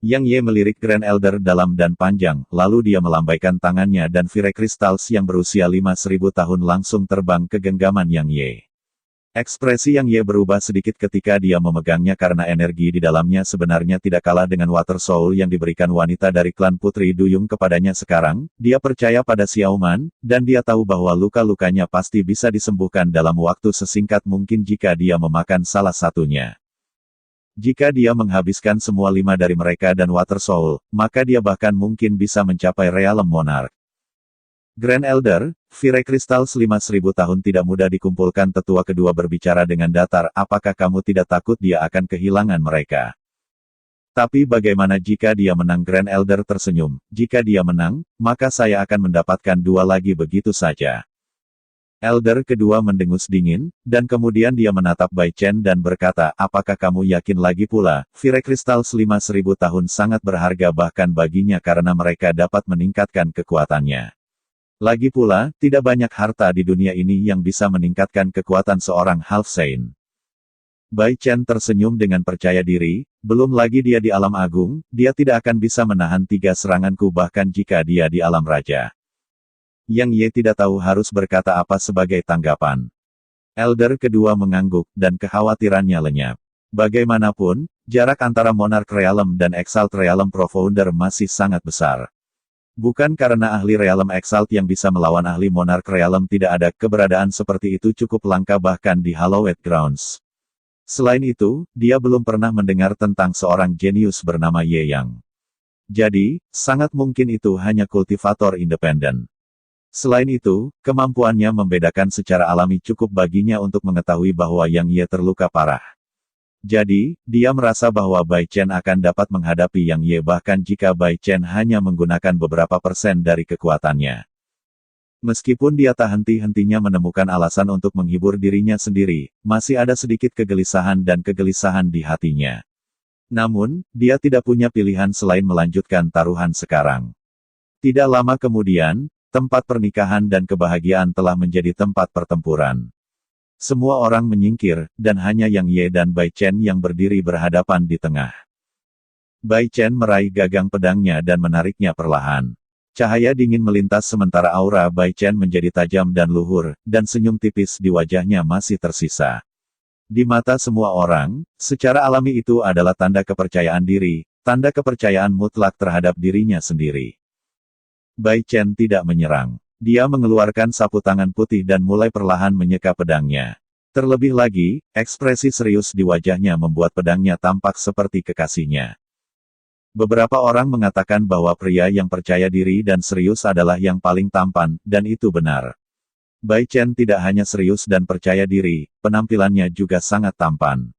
Yang Ye melirik Grand Elder dalam dan panjang, lalu dia melambaikan tangannya dan Fire Crystals yang berusia 5.000 tahun langsung terbang ke genggaman Yang Ye. Ekspresi Yang Ye berubah sedikit ketika dia memegangnya karena energi di dalamnya sebenarnya tidak kalah dengan Water Soul yang diberikan wanita dari klan Putri Duyung kepadanya sekarang. Dia percaya pada Xiaoman, dan dia tahu bahwa luka-lukanya pasti bisa disembuhkan dalam waktu sesingkat mungkin jika dia memakan salah satunya. Jika dia menghabiskan semua 5 dari mereka dan Water Soul, maka dia bahkan mungkin bisa mencapai Realm Monarch. Grand Elder, Fire Crystals 5.000 tahun tidak mudah dikumpulkan. Tetua kedua berbicara dengan datar, apakah kamu tidak takut dia akan kehilangan mereka? Tapi bagaimana jika dia menang? Grand Elder tersenyum, jika dia menang, maka saya akan mendapatkan 2 lagi begitu saja. Elder kedua mendengus dingin, dan kemudian dia menatap Bai Chen dan berkata, apakah kamu yakin lagi pula, Fire Crystals 5.000 tahun sangat berharga bahkan baginya karena mereka dapat meningkatkan kekuatannya. Lagi pula, tidak banyak harta di dunia ini yang bisa meningkatkan kekuatan seorang Half Saint. Bai Chen tersenyum dengan percaya diri, belum lagi dia di alam agung, dia tidak akan bisa menahan 3 seranganku bahkan jika dia di alam raja. Yang Ye tidak tahu harus berkata apa sebagai tanggapan. Elder kedua mengangguk, dan kekhawatirannya lenyap. Bagaimanapun, jarak antara Monarch Realm dan Exalt Realm Profounder masih sangat besar. Bukan karena ahli Realm Exalt yang bisa melawan ahli Monarch Realm tidak ada, keberadaan seperti itu cukup langka bahkan di Hallowed Grounds. Selain itu, dia belum pernah mendengar tentang seorang jenius bernama Ye Yang. Jadi, sangat mungkin itu hanya kultivator independen. Selain itu, kemampuannya membedakan secara alami cukup baginya untuk mengetahui bahwa Yang Ye terluka parah. Jadi, dia merasa bahwa Bai Chen akan dapat menghadapi Yang Ye bahkan jika Bai Chen hanya menggunakan beberapa persen dari kekuatannya. Meskipun dia tak henti-hentinya menemukan alasan untuk menghibur dirinya sendiri, masih ada sedikit kegelisahan dan kegelisahan di hatinya. Namun, dia tidak punya pilihan selain melanjutkan taruhan sekarang. Tidak lama kemudian, tempat pernikahan dan kebahagiaan telah menjadi tempat pertempuran. Semua orang menyingkir, dan hanya Yang Ye dan Bai Chen yang berdiri berhadapan di tengah. Bai Chen meraih gagang pedangnya dan menariknya perlahan. Cahaya dingin melintas sementara aura Bai Chen menjadi tajam dan luhur, dan senyum tipis di wajahnya masih tersisa. Di mata semua orang, secara alami itu adalah tanda kepercayaan diri, tanda kepercayaan mutlak terhadap dirinya sendiri. Bai Chen tidak menyerang. Dia mengeluarkan sapu tangan putih dan mulai perlahan menyeka pedangnya. Terlebih lagi, ekspresi serius di wajahnya membuat pedangnya tampak seperti kekasihnya. Beberapa orang mengatakan bahwa pria yang percaya diri dan serius adalah yang paling tampan, dan itu benar. Bai Chen tidak hanya serius dan percaya diri, penampilannya juga sangat tampan.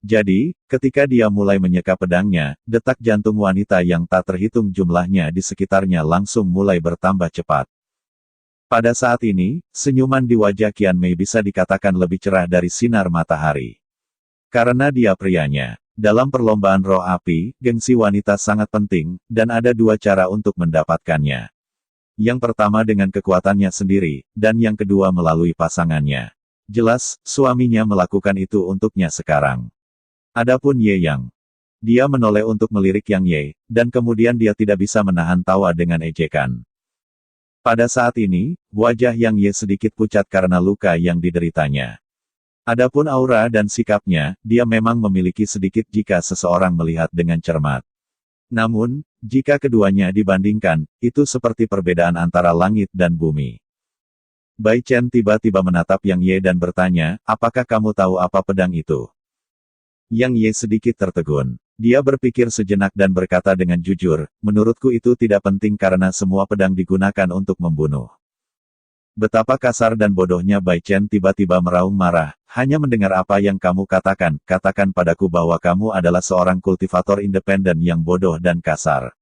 Jadi, ketika dia mulai menyeka pedangnya, detak jantung wanita yang tak terhitung jumlahnya di sekitarnya langsung mulai bertambah cepat. Pada saat ini, senyuman di wajah Qian Mei bisa dikatakan lebih cerah dari sinar matahari. Karena dia prianya. Dalam perlombaan roh api, gengsi wanita sangat penting, dan ada dua cara untuk mendapatkannya. Yang pertama dengan kekuatannya sendiri, dan yang kedua melalui pasangannya. Jelas, suaminya melakukan itu untuknya sekarang. Adapun Ye Yang. Dia menoleh untuk melirik Yang Ye, dan kemudian dia tidak bisa menahan tawa dengan ejekan. Pada saat ini, wajah Yang Ye sedikit pucat karena luka yang dideritanya. Adapun aura dan sikapnya, dia memang memiliki sedikit jika seseorang melihat dengan cermat. Namun, jika keduanya dibandingkan, itu seperti perbedaan antara langit dan bumi. Bai Chen tiba-tiba menatap Yang Ye dan bertanya, apakah kamu tahu apa pedang itu? Yang Ye sedikit tertegun. Dia berpikir sejenak dan berkata dengan jujur, menurutku itu tidak penting karena semua pedang digunakan untuk membunuh. Betapa kasar dan bodohnya Bai Chen tiba-tiba meraung marah, hanya mendengar apa yang kamu katakan, katakan padaku bahwa kamu adalah seorang kultivator independen yang bodoh dan kasar.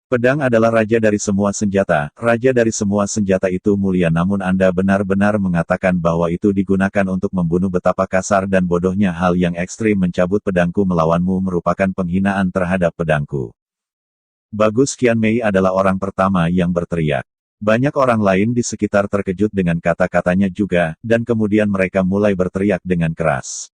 Pedang adalah raja dari semua senjata, raja dari semua senjata itu mulia namun Anda benar-benar mengatakan bahwa itu digunakan untuk membunuh. Betapa kasar dan bodohnya hal yang ekstrim mencabut pedangku melawanmu merupakan penghinaan terhadap pedangku. Bagus Qian Mei adalah orang pertama yang berteriak. Banyak orang lain di sekitar terkejut dengan kata-katanya juga, dan kemudian mereka mulai berteriak dengan keras.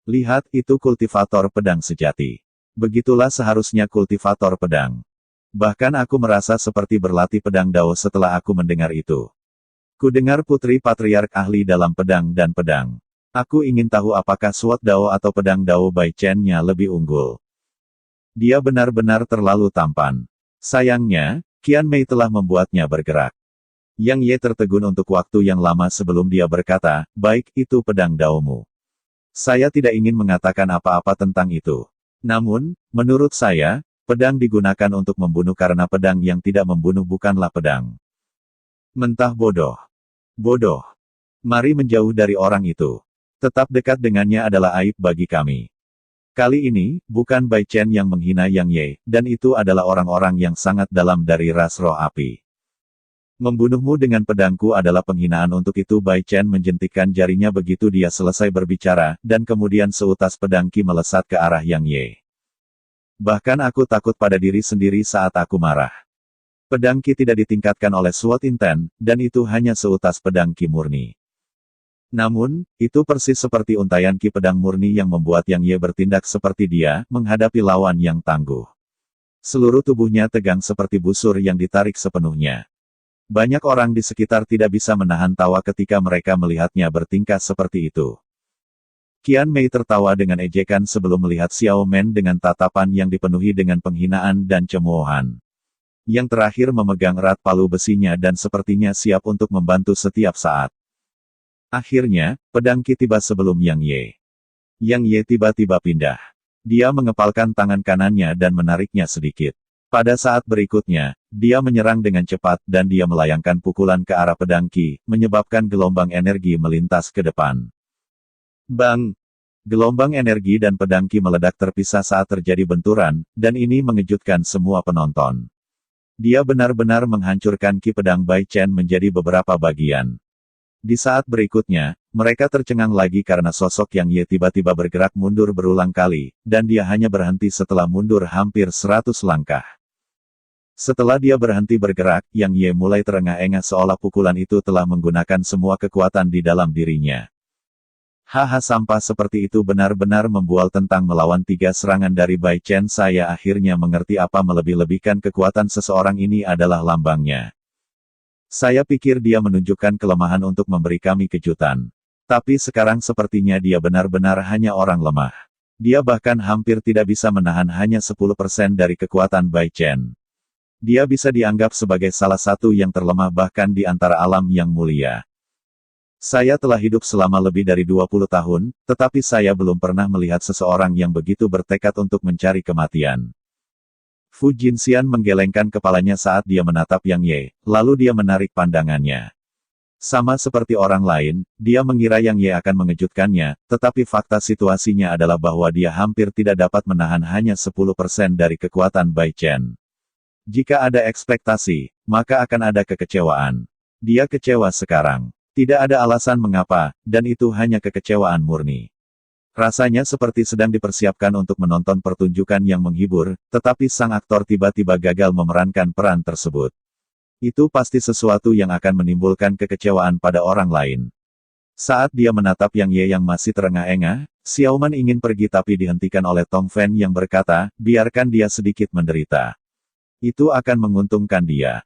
Lihat, itu kultivator pedang sejati. Begitulah seharusnya kultivator pedang. Bahkan aku merasa seperti berlatih pedang Dao setelah aku mendengar itu. Kudengar putri patriark ahli dalam pedang dan pedang. Aku ingin tahu apakah Sword Dao atau pedang Dao Bai Chen-nya lebih unggul. Dia benar-benar terlalu tampan. Sayangnya, Qian Mei telah membuatnya bergerak. Yang Ye tertegun untuk waktu yang lama sebelum dia berkata, baik, itu pedang Daomu. Saya tidak ingin mengatakan apa-apa tentang itu. Namun, menurut saya, pedang digunakan untuk membunuh karena pedang yang tidak membunuh bukanlah pedang. Mentah bodoh. Bodoh. Mari menjauh dari orang itu. Tetap dekat dengannya adalah aib bagi kami. Kali ini, bukan Bai Chen yang menghina Yang Ye, dan itu adalah orang-orang yang sangat dalam dari ras roh api. Membunuhmu dengan pedangku adalah penghinaan. Untuk itu Bai Chen menjentikkan jarinya begitu dia selesai berbicara, dan kemudian seutas pedang Qi melesat ke arah Yang Ye. Bahkan aku takut pada diri sendiri saat aku marah. Pedang Qi tidak ditingkatkan oleh Sword Inten, dan itu hanya seutas pedang Qi murni. Namun, itu persis seperti untaian Qi pedang murni yang membuat Yang Ye bertindak seperti dia, menghadapi lawan yang tangguh. Seluruh tubuhnya tegang seperti busur yang ditarik sepenuhnya. Banyak orang di sekitar tidak bisa menahan tawa ketika mereka melihatnya bertingkah seperti itu. Qian Mei tertawa dengan ejekan sebelum melihat Xiao Men dengan tatapan yang dipenuhi dengan penghinaan dan cemoohan. Yang terakhir memegang erat palu besinya dan sepertinya siap untuk membantu setiap saat. Akhirnya, pedang Qi tiba sebelum Yang Ye. Yang Ye tiba-tiba pindah. Dia mengepalkan tangan kanannya dan menariknya sedikit. Pada saat berikutnya, dia menyerang dengan cepat dan dia melayangkan pukulan ke arah pedang Qi, menyebabkan gelombang energi melintas ke depan. Bang! Gelombang energi dan pedang Qi meledak terpisah saat terjadi benturan, dan ini mengejutkan semua penonton. Dia benar-benar menghancurkan Qi pedang Bai Chen menjadi beberapa bagian. Di saat berikutnya, mereka tercengang lagi karena sosok Yang Ye tiba-tiba bergerak mundur berulang kali, dan dia hanya berhenti setelah mundur hampir 100 langkah. Setelah dia berhenti bergerak, Yang Ye mulai terengah-engah seolah pukulan itu telah menggunakan semua kekuatan di dalam dirinya. Haha, sampah seperti itu benar-benar membual tentang melawan 3 serangan dari Bai Chen. Saya akhirnya mengerti apa melebih-lebihkan kekuatan seseorang ini adalah lambangnya. Saya pikir dia menunjukkan kelemahan untuk memberi kami kejutan. Tapi sekarang sepertinya dia benar-benar hanya orang lemah. Dia bahkan hampir tidak bisa menahan hanya 10% dari kekuatan Bai Chen. Dia bisa dianggap sebagai salah satu yang terlemah bahkan di antara alam yang mulia. Saya telah hidup selama lebih dari 20 tahun, tetapi saya belum pernah melihat seseorang yang begitu bertekad untuk mencari kematian. Fu Jinxian menggelengkan kepalanya saat dia menatap Yang Ye, lalu dia menarik pandangannya. Sama seperti orang lain, dia mengira Yang Ye akan mengejutkannya, tetapi fakta situasinya adalah bahwa dia hampir tidak dapat menahan hanya 10% dari kekuatan Bai Chen. Jika ada ekspektasi, maka akan ada kekecewaan. Dia kecewa sekarang. Tidak ada alasan mengapa, dan itu hanya kekecewaan murni. Rasanya seperti sedang dipersiapkan untuk menonton pertunjukan yang menghibur, tetapi sang aktor tiba-tiba gagal memerankan peran tersebut. Itu pasti sesuatu yang akan menimbulkan kekecewaan pada orang lain. Saat dia menatap Yang Ye yang masih terengah-engah, Xiaoman ingin pergi tapi dihentikan oleh Tong Fen yang berkata, biarkan dia sedikit menderita. Itu akan menguntungkan dia.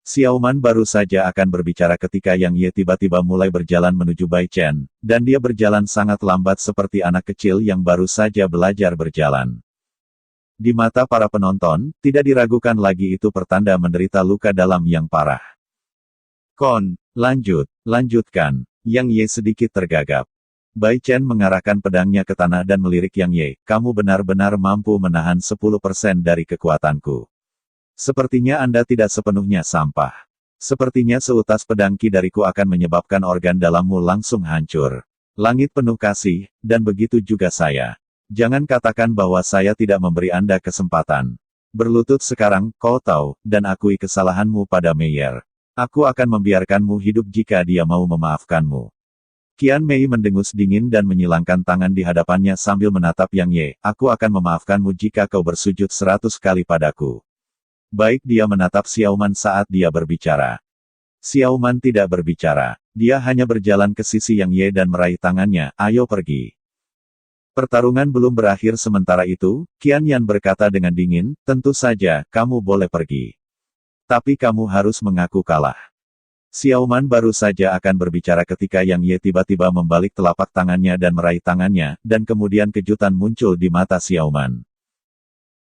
Xiaoman baru saja akan berbicara ketika Yang Ye tiba-tiba mulai berjalan menuju Bai Chen, dan dia berjalan sangat lambat seperti anak kecil yang baru saja belajar berjalan. Di mata para penonton, tidak diragukan lagi itu pertanda menderita luka dalam yang parah. Lanjutkan. Yang Ye sedikit tergagap. Bai Chen mengarahkan pedangnya ke tanah dan melirik Yang Ye, kamu benar-benar mampu menahan 10% dari kekuatanku. Sepertinya Anda tidak sepenuhnya sampah. Sepertinya seutas pedang ki dariku akan menyebabkan organ dalammu langsung hancur. Langit penuh kasih, dan begitu juga saya. Jangan katakan bahwa saya tidak memberi Anda kesempatan. Berlutut sekarang, kau tahu, dan akui kesalahanmu pada Meyer. Aku akan membiarkanmu hidup jika dia mau memaafkanmu. Qian Mei mendengus dingin dan menyilangkan tangan di hadapannya sambil menatap Yang Ye. Aku akan memaafkanmu jika kau bersujud 100 kali padaku. Baik, dia menatap Xiaoman saat dia berbicara. Xiaoman tidak berbicara. Dia hanya berjalan ke sisi Yang Ye dan meraih tangannya, ayo pergi. Pertarungan belum berakhir sementara itu, Qian Yan berkata dengan dingin, tentu saja, kamu boleh pergi. Tapi kamu harus mengaku kalah. Xiaoman baru saja akan berbicara ketika Yang Ye tiba-tiba membalik telapak tangannya dan meraih tangannya, dan kemudian kejutan muncul di mata Xiaoman.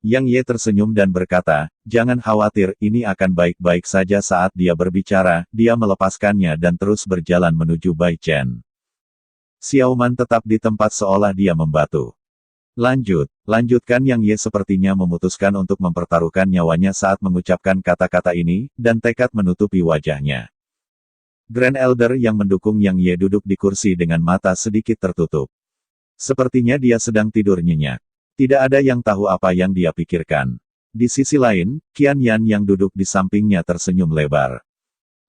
Yang Ye tersenyum dan berkata, jangan khawatir, ini akan baik-baik saja. Saat dia berbicara, dia melepaskannya dan terus berjalan menuju Bai Chen. Xiaoman tetap di tempat seolah dia membatu. Lanjutkan. Yang Ye sepertinya memutuskan untuk mempertaruhkan nyawanya saat mengucapkan kata-kata ini, dan tekad menutupi wajahnya. Grand Elder yang mendukung Yang Ye duduk di kursi dengan mata sedikit tertutup. Sepertinya dia sedang tidur nyenyak. Tidak ada yang tahu apa yang dia pikirkan. Di sisi lain, Qian Yan yang duduk di sampingnya tersenyum lebar.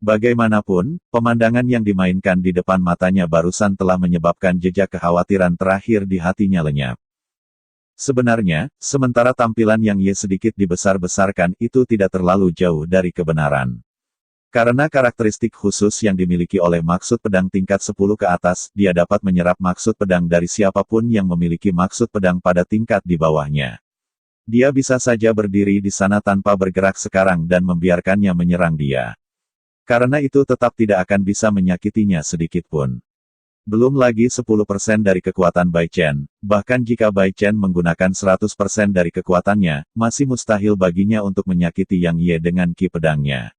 Bagaimanapun, pemandangan yang dimainkan di depan matanya barusan telah menyebabkan jejak kekhawatiran terakhir di hatinya lenyap. Sebenarnya, sementara tampilan Yang Ye sedikit dibesar-besarkan itu tidak terlalu jauh dari kebenaran. Karena karakteristik khusus yang dimiliki oleh maksud pedang tingkat 10 ke atas, dia dapat menyerap maksud pedang dari siapapun yang memiliki maksud pedang pada tingkat di bawahnya. Dia bisa saja berdiri di sana tanpa bergerak sekarang dan membiarkannya menyerang dia. Karena itu tetap tidak akan bisa menyakitinya sedikitpun. Belum lagi 10% dari kekuatan Bai Chen, bahkan jika Bai Chen menggunakan 100% dari kekuatannya, masih mustahil baginya untuk menyakiti Yang Ye dengan ki pedangnya.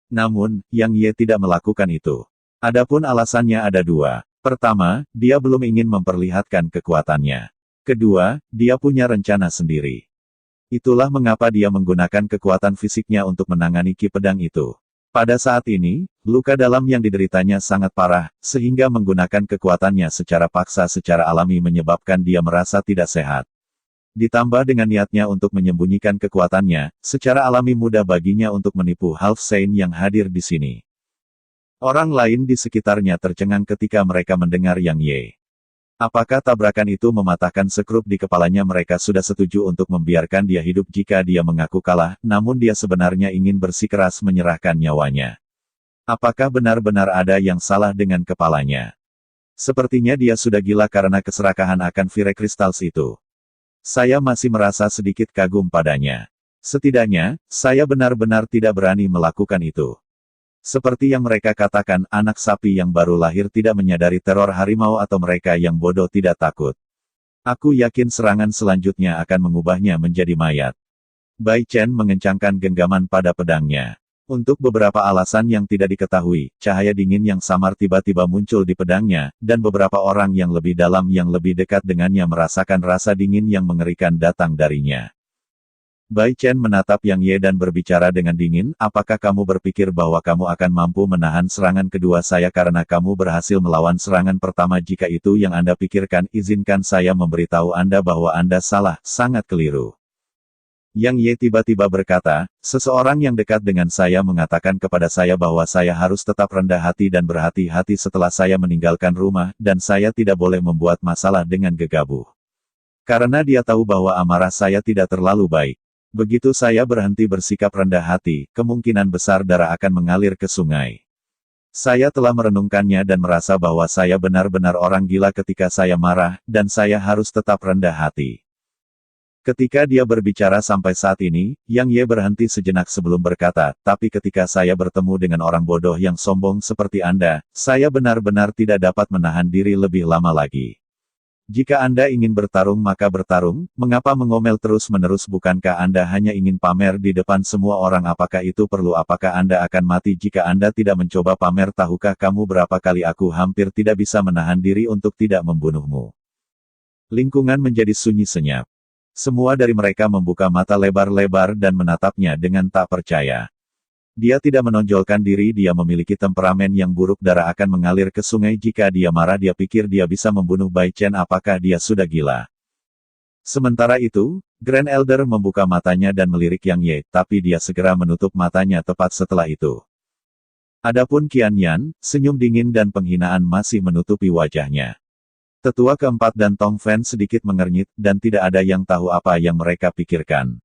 Namun, Yang Ye tidak melakukan itu. Adapun alasannya ada dua. Pertama, dia belum ingin memperlihatkan kekuatannya. Kedua, dia punya rencana sendiri. Itulah mengapa dia menggunakan kekuatan fisiknya untuk menangani ki pedang itu. Pada saat ini, luka dalam yang dideritanya sangat parah, sehingga menggunakan kekuatannya secara paksa secara alami menyebabkan dia merasa tidak sehat. Ditambah dengan niatnya untuk menyembunyikan kekuatannya, secara alami mudah baginya untuk menipu Half Saint yang hadir di sini. Orang lain di sekitarnya tercengang ketika mereka mendengar Yang Ye. Apakah tabrakan itu mematahkan sekrup di kepalanya? Mereka sudah setuju untuk membiarkan dia hidup jika dia mengaku kalah, namun dia sebenarnya ingin bersikeras menyerahkan nyawanya. Apakah benar-benar ada yang salah dengan kepalanya? Sepertinya dia sudah gila karena keserakahan akan Fire Crystals itu. Saya masih merasa sedikit kagum padanya. Setidaknya, saya benar-benar tidak berani melakukan itu. Seperti yang mereka katakan, anak sapi yang baru lahir tidak menyadari teror harimau atau mereka yang bodoh tidak takut. Aku yakin serangan selanjutnya akan mengubahnya menjadi mayat. Bai Chen mengencangkan genggaman pada pedangnya. Untuk beberapa alasan yang tidak diketahui, cahaya dingin yang samar tiba-tiba muncul di pedangnya, dan beberapa orang yang lebih dalam yang lebih dekat dengannya merasakan rasa dingin yang mengerikan datang darinya. Bai Chen menatap Yang Ye dan berbicara dengan dingin, apakah kamu berpikir bahwa kamu akan mampu menahan serangan kedua saya karena kamu berhasil melawan serangan pertama? Jika itu yang Anda pikirkan, izinkan saya memberitahu Anda bahwa Anda salah, sangat keliru. Yang Ye tiba-tiba berkata, seseorang yang dekat dengan saya mengatakan kepada saya bahwa saya harus tetap rendah hati dan berhati-hati setelah saya meninggalkan rumah, dan saya tidak boleh membuat masalah dengan gegabah. Karena dia tahu bahwa amarah saya tidak terlalu baik. Begitu saya berhenti bersikap rendah hati, kemungkinan besar darah akan mengalir ke sungai. Saya telah merenungkannya dan merasa bahwa saya benar-benar orang gila ketika saya marah, dan saya harus tetap rendah hati. Ketika dia berbicara sampai saat ini, Yang Ye berhenti sejenak sebelum berkata, tapi ketika saya bertemu dengan orang bodoh yang sombong seperti Anda, saya benar-benar tidak dapat menahan diri lebih lama lagi. Jika Anda ingin bertarung maka bertarung, mengapa mengomel terus-menerus? Bukankah Anda hanya ingin pamer di depan semua orang? Apakah itu perlu? Apakah Anda akan mati jika Anda tidak mencoba pamer? Tahukah kamu berapa kali aku hampir tidak bisa menahan diri untuk tidak membunuhmu? Lingkungan menjadi sunyi senyap. Semua dari mereka membuka mata lebar-lebar dan menatapnya dengan tak percaya. Dia tidak menonjolkan diri, dia memiliki temperamen yang buruk, darah akan mengalir ke sungai jika dia marah. Dia pikir dia bisa membunuh Bai Chen, apakah dia sudah gila? Sementara itu, Grand Elder membuka matanya dan melirik Yang Ye, tapi dia segera menutup matanya tepat setelah itu. Adapun Qian Yan, senyum dingin dan penghinaan masih menutupi wajahnya. Tetua keempat dan Tong Fen sedikit mengernyit, dan tidak ada yang tahu apa yang mereka pikirkan.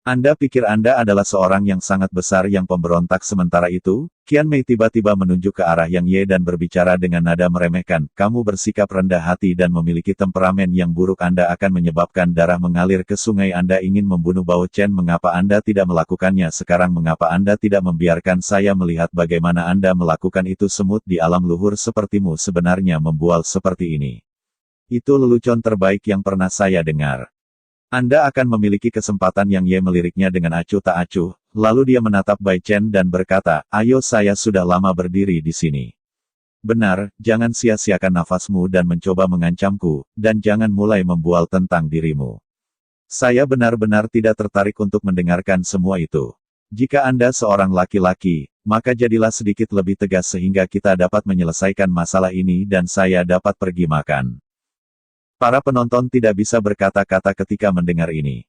Anda pikir Anda adalah seorang yang sangat besar yang pemberontak? Sementara itu, Qian Mei tiba-tiba menunjuk ke arah Yang Ye dan berbicara dengan nada meremehkan, kamu bersikap rendah hati dan memiliki temperamen yang buruk. Anda akan menyebabkan darah mengalir ke sungai. Anda ingin membunuh Bao Chen, mengapa Anda tidak melakukannya sekarang? Mengapa Anda tidak membiarkan saya melihat bagaimana Anda melakukan itu? Semut di alam luhur sepertimu sebenarnya membual seperti ini. Itu lelucon terbaik yang pernah saya dengar. Anda akan memiliki kesempatan. Yang Ye meliriknya dengan acuh tak acuh, lalu dia menatap Bai Chen dan berkata, ayo, saya sudah lama berdiri di sini. Benar, jangan sia-siakan nafasmu dan mencoba mengancamku, dan jangan mulai membual tentang dirimu. Saya benar-benar tidak tertarik untuk mendengarkan semua itu. Jika Anda seorang laki-laki, maka jadilah sedikit lebih tegas sehingga kita dapat menyelesaikan masalah ini dan saya dapat pergi makan. Para penonton tidak bisa berkata-kata ketika mendengar ini.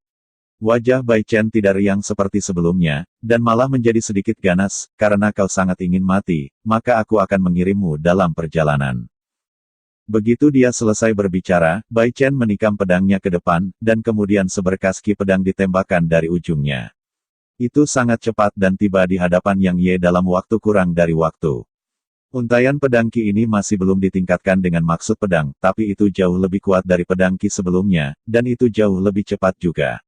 Wajah Bai Chen tidak riang seperti sebelumnya, dan malah menjadi sedikit ganas, karena kau sangat ingin mati, maka aku akan mengirimmu dalam perjalanan. Begitu dia selesai berbicara, Bai Chen menikam pedangnya ke depan, dan kemudian seberkas ki pedang ditembakkan dari ujungnya. Itu sangat cepat dan tiba di hadapan Yang Ye dalam waktu kurang dari waktu. Untaian pedang ki ini masih belum ditingkatkan dengan maksud pedang, tapi itu jauh lebih kuat dari pedang ki sebelumnya, dan itu jauh lebih cepat juga.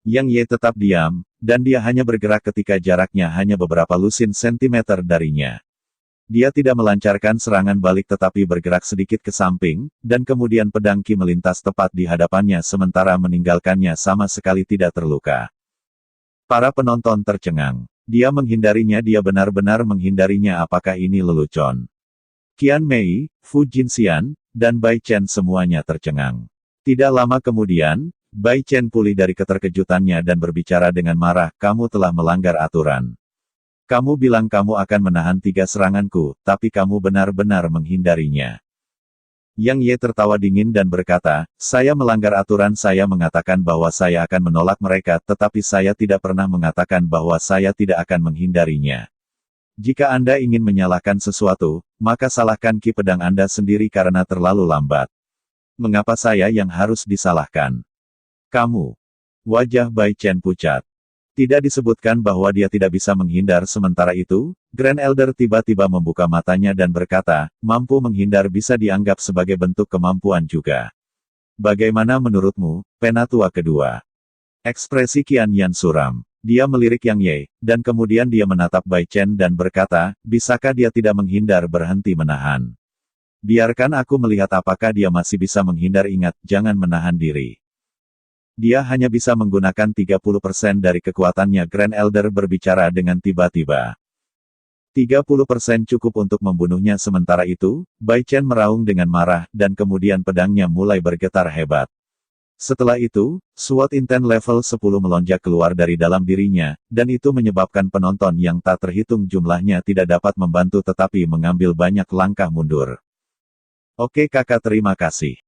Yang Ye tetap diam, dan dia hanya bergerak ketika jaraknya hanya beberapa lusin sentimeter darinya. Dia tidak melancarkan serangan balik tetapi bergerak sedikit ke samping, dan kemudian pedang ki melintas tepat di hadapannya sementara meninggalkannya sama sekali tidak terluka. Para penonton tercengang. Dia menghindarinya, dia benar-benar menghindarinya. Apakah ini lelucon? Qian Mei, Fu Jinxian, dan Bai Chen semuanya tercengang. Tidak lama kemudian, Bai Chen pulih dari keterkejutannya dan berbicara dengan marah, kamu telah melanggar aturan. Kamu bilang kamu akan menahan 3 seranganku, tapi kamu benar-benar menghindarinya. Yang Ye tertawa dingin dan berkata, saya melanggar aturan, saya mengatakan bahwa saya akan menolak mereka, tetapi saya tidak pernah mengatakan bahwa saya tidak akan menghindarinya. Jika Anda ingin menyalahkan sesuatu, maka salahkan ki pedang Anda sendiri karena terlalu lambat. Mengapa saya yang harus disalahkan? Kamu. Wajah Bai Chen pucat. Tidak disebutkan bahwa dia tidak bisa menghindar. Sementara itu, Grand Elder tiba-tiba membuka matanya dan berkata, mampu menghindar bisa dianggap sebagai bentuk kemampuan juga. Bagaimana menurutmu, penatua kedua? Ekspresi Qian Yan suram. Dia melirik Yang Ye, dan kemudian dia menatap Bai Chen dan berkata, bisakah dia tidak menghindar berhenti menahan? Biarkan aku melihat apakah dia masih bisa menghindar. Ingat, jangan menahan diri. Dia hanya bisa menggunakan 30% dari kekuatannya. Grand Elder berbicara dengan tiba-tiba. 30% cukup untuk membunuhnya. Sementara itu, Bai Chen meraung dengan marah, dan kemudian pedangnya mulai bergetar hebat. Setelah itu, SWOT Intent level 10 melonjak keluar dari dalam dirinya, dan itu menyebabkan penonton yang tak terhitung jumlahnya tidak dapat membantu tetapi mengambil banyak langkah mundur. Oke kakak, terima kasih.